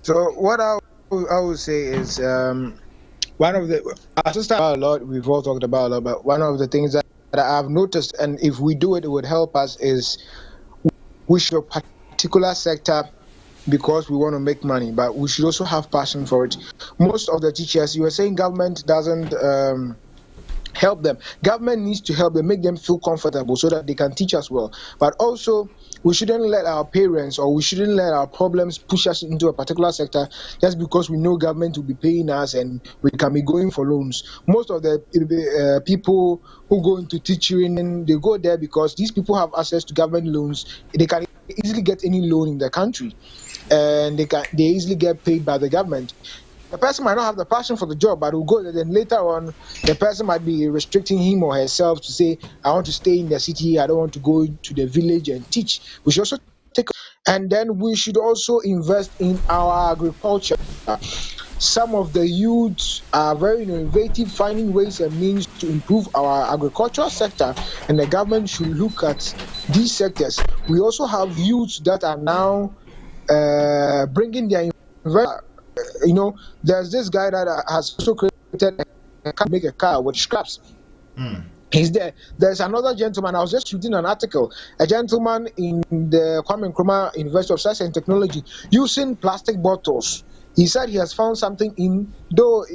So what I would say is one of the I just talked about a lot. We've all talked about a lot, but one of the things that I've noticed, and if we do it, it would help us, is we should a particular sector because we want to make money, but we should also have passion for it. Most of the teachers, you were saying government doesn't help them. Government needs to help them, make them feel comfortable so that they can teach us well. But also, we shouldn't let our parents or we shouldn't let our problems push us into a particular sector just because we know government will be paying us and we can be going for loans. Most of the people who go into teaching, they go there because these people have access to government loans. They can easily get any loan in the country, and they easily get paid by the government. The person might not have the passion for the job, but will go there. Then later on, the person might be restricting him or herself to say, I want to stay in the city, I don't want to go to the village and teach. We should also take, and then we should also invest in our agriculture. Some of the youths are very innovative, finding ways and means to improve our agricultural sector, and the government should look at these sectors. We also have youths that are now bringing their there's this guy that has also created make a car with scraps. He's there. There's another gentleman. I was just reading an article. A gentleman in the Kwame Nkrumah University of Science and Technology using plastic bottles. He said he has found something in, though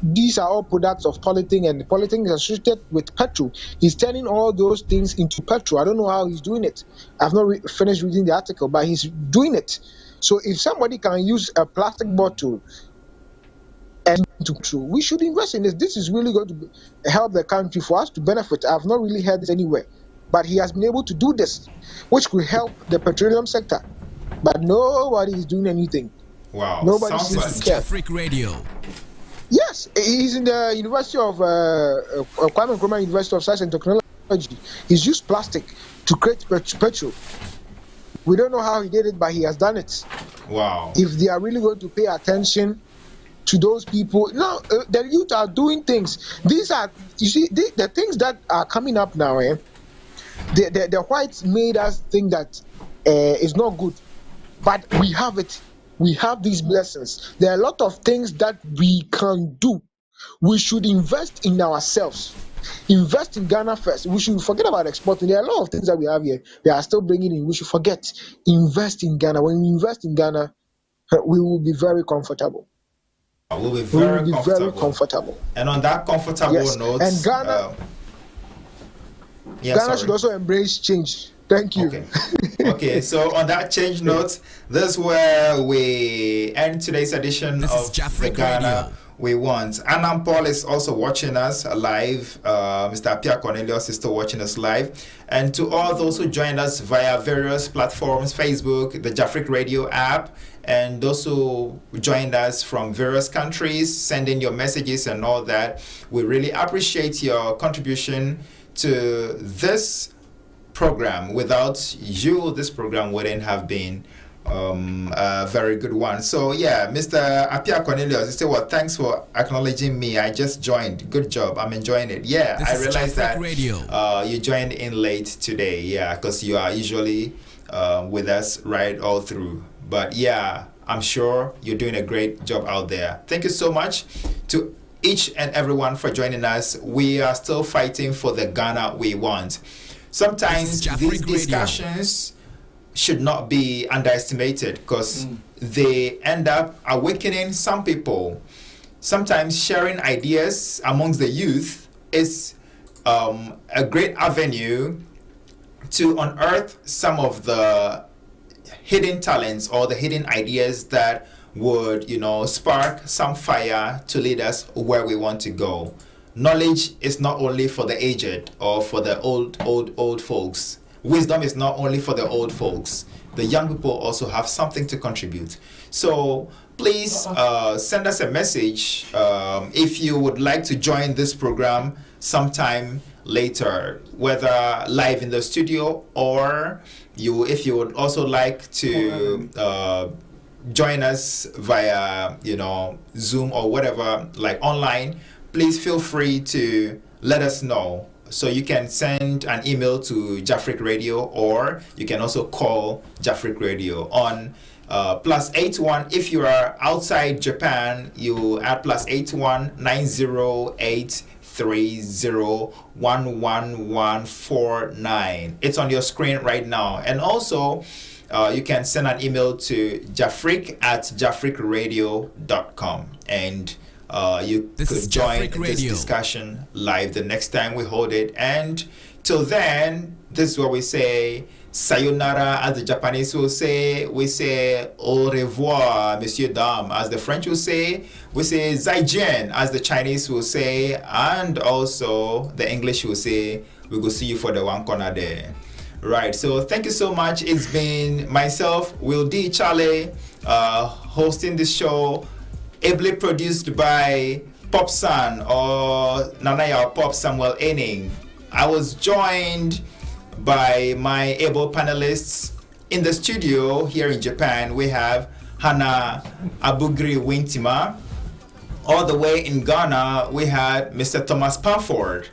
these are all products of polythene, and polythene is associated with petrol. He's turning all those things into petrol. I don't know how he's doing it. I've not finished reading the article, but he's doing it. So if somebody can use a plastic bottle and to petrol, we should invest in this. This is really going to help the country for us to benefit. I've not really heard this anywhere, but he has been able to do this, which could help the petroleum sector. But nobody is doing anything. Wow. Nobody Sounds seems like to care. Jafric Radio. Yes, he's in the University of Kwame Nkrumah University of Science and Technology. He's used plastic to create petrol. We don't know how he did it, but he has done it. Wow. If they are really going to pay attention to those people, no, the youth are doing things. These are, you see, the things that are coming up now. The whites made us think that it's not good, but we have it. We have these blessings. There are a lot of things that we can do. We should invest in ourselves. Invest in Ghana first. We should forget about exporting. There are a lot of things that we have here. They are still bringing in. We should forget. Invest in Ghana. When we invest in Ghana, we will be very comfortable. We'll be very comfortable. And on that comfortable note, and Ghana, Ghana should also embrace change. Thank you. Okay. So on that change note, this is where we end today's edition This of is Jafric the Ghana Radio. We Want. Anam Paul is also watching us live. Mr. Apia Cornelius is still watching us live. And to all those who joined us via various platforms, Facebook, the Jafric Radio app, and those who joined us from various countries, sending your messages and all that, we really appreciate your contribution to this program. Without you, this program wouldn't have been a very good one. So yeah, Mr. Apia Cornelius, you say, well, thanks for acknowledging me. I just joined. Good job. I'm enjoying it. Yeah, This I is realized Jafric that Radio. you joined in late today. Yeah, because you are usually with us right all through. But yeah, I'm sure you're doing a great job out there. Thank you so much to each and everyone for joining us. We are still fighting for the Ghana we want. Sometimes these discussions should not be underestimated because they end up awakening some people. Sometimes sharing ideas amongst the youth is a great avenue to unearth some of the hidden talents or the hidden ideas that would, spark some fire to lead us where we want to go. Knowledge is not only for the aged or for the old folks, wisdom is not only for the old folks. The young people also have something to contribute. So please send us a message if you would like to join this program sometime later, whether live in the studio, or if you would also like to join us via Zoom or whatever, like online. Please feel free to let us know. So you can send an email to Jafric Radio, or you can also call Jafric Radio on +81. If you are outside Japan, you add +81 908 301149. It's on your screen right now. And also you can send an email to jafric@jafricradio.com, and you could join this discussion live the next time we hold it. And till then, this is what we say. Sayonara, as the Japanese will say. We say au revoir, monsieur, dame, as the French will say. We say zaijian, as the Chinese will say. And also the English will say, we will see you for the one corner there. Right, so thank you so much. It's been myself, Will D. Charlie, hosting this show, ably produced by Popsan, or Nanaya Pop Samuel Enning. I was joined by my able panelists. In the studio here in Japan, we have Hannah Abugri Wintima. All the way in Ghana, we had Mr. Thomas Pamford.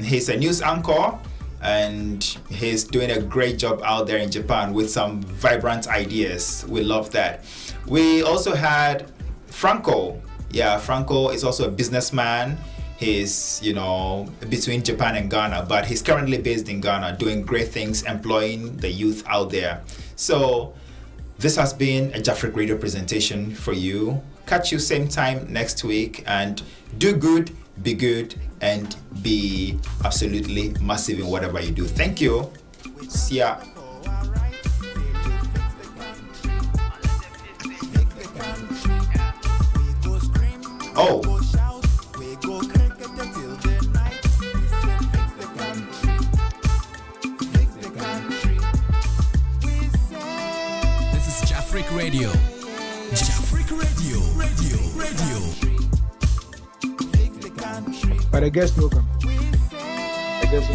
He's a news anchor, and he's doing a great job out there in Japan with some vibrant ideas. We love that. We also had Franco. Yeah, Franco is also a businessman. He's, between Japan and Ghana, but he's currently based in Ghana, doing great things, employing the youth out there. So this has been a Jafric Radio presentation for you. Catch you same time next week, and do good, and be absolutely massive in whatever you do. Thank you. See ya. Oh. This is Jafric Radio. Jafric Radio. But I guess welcome. I guess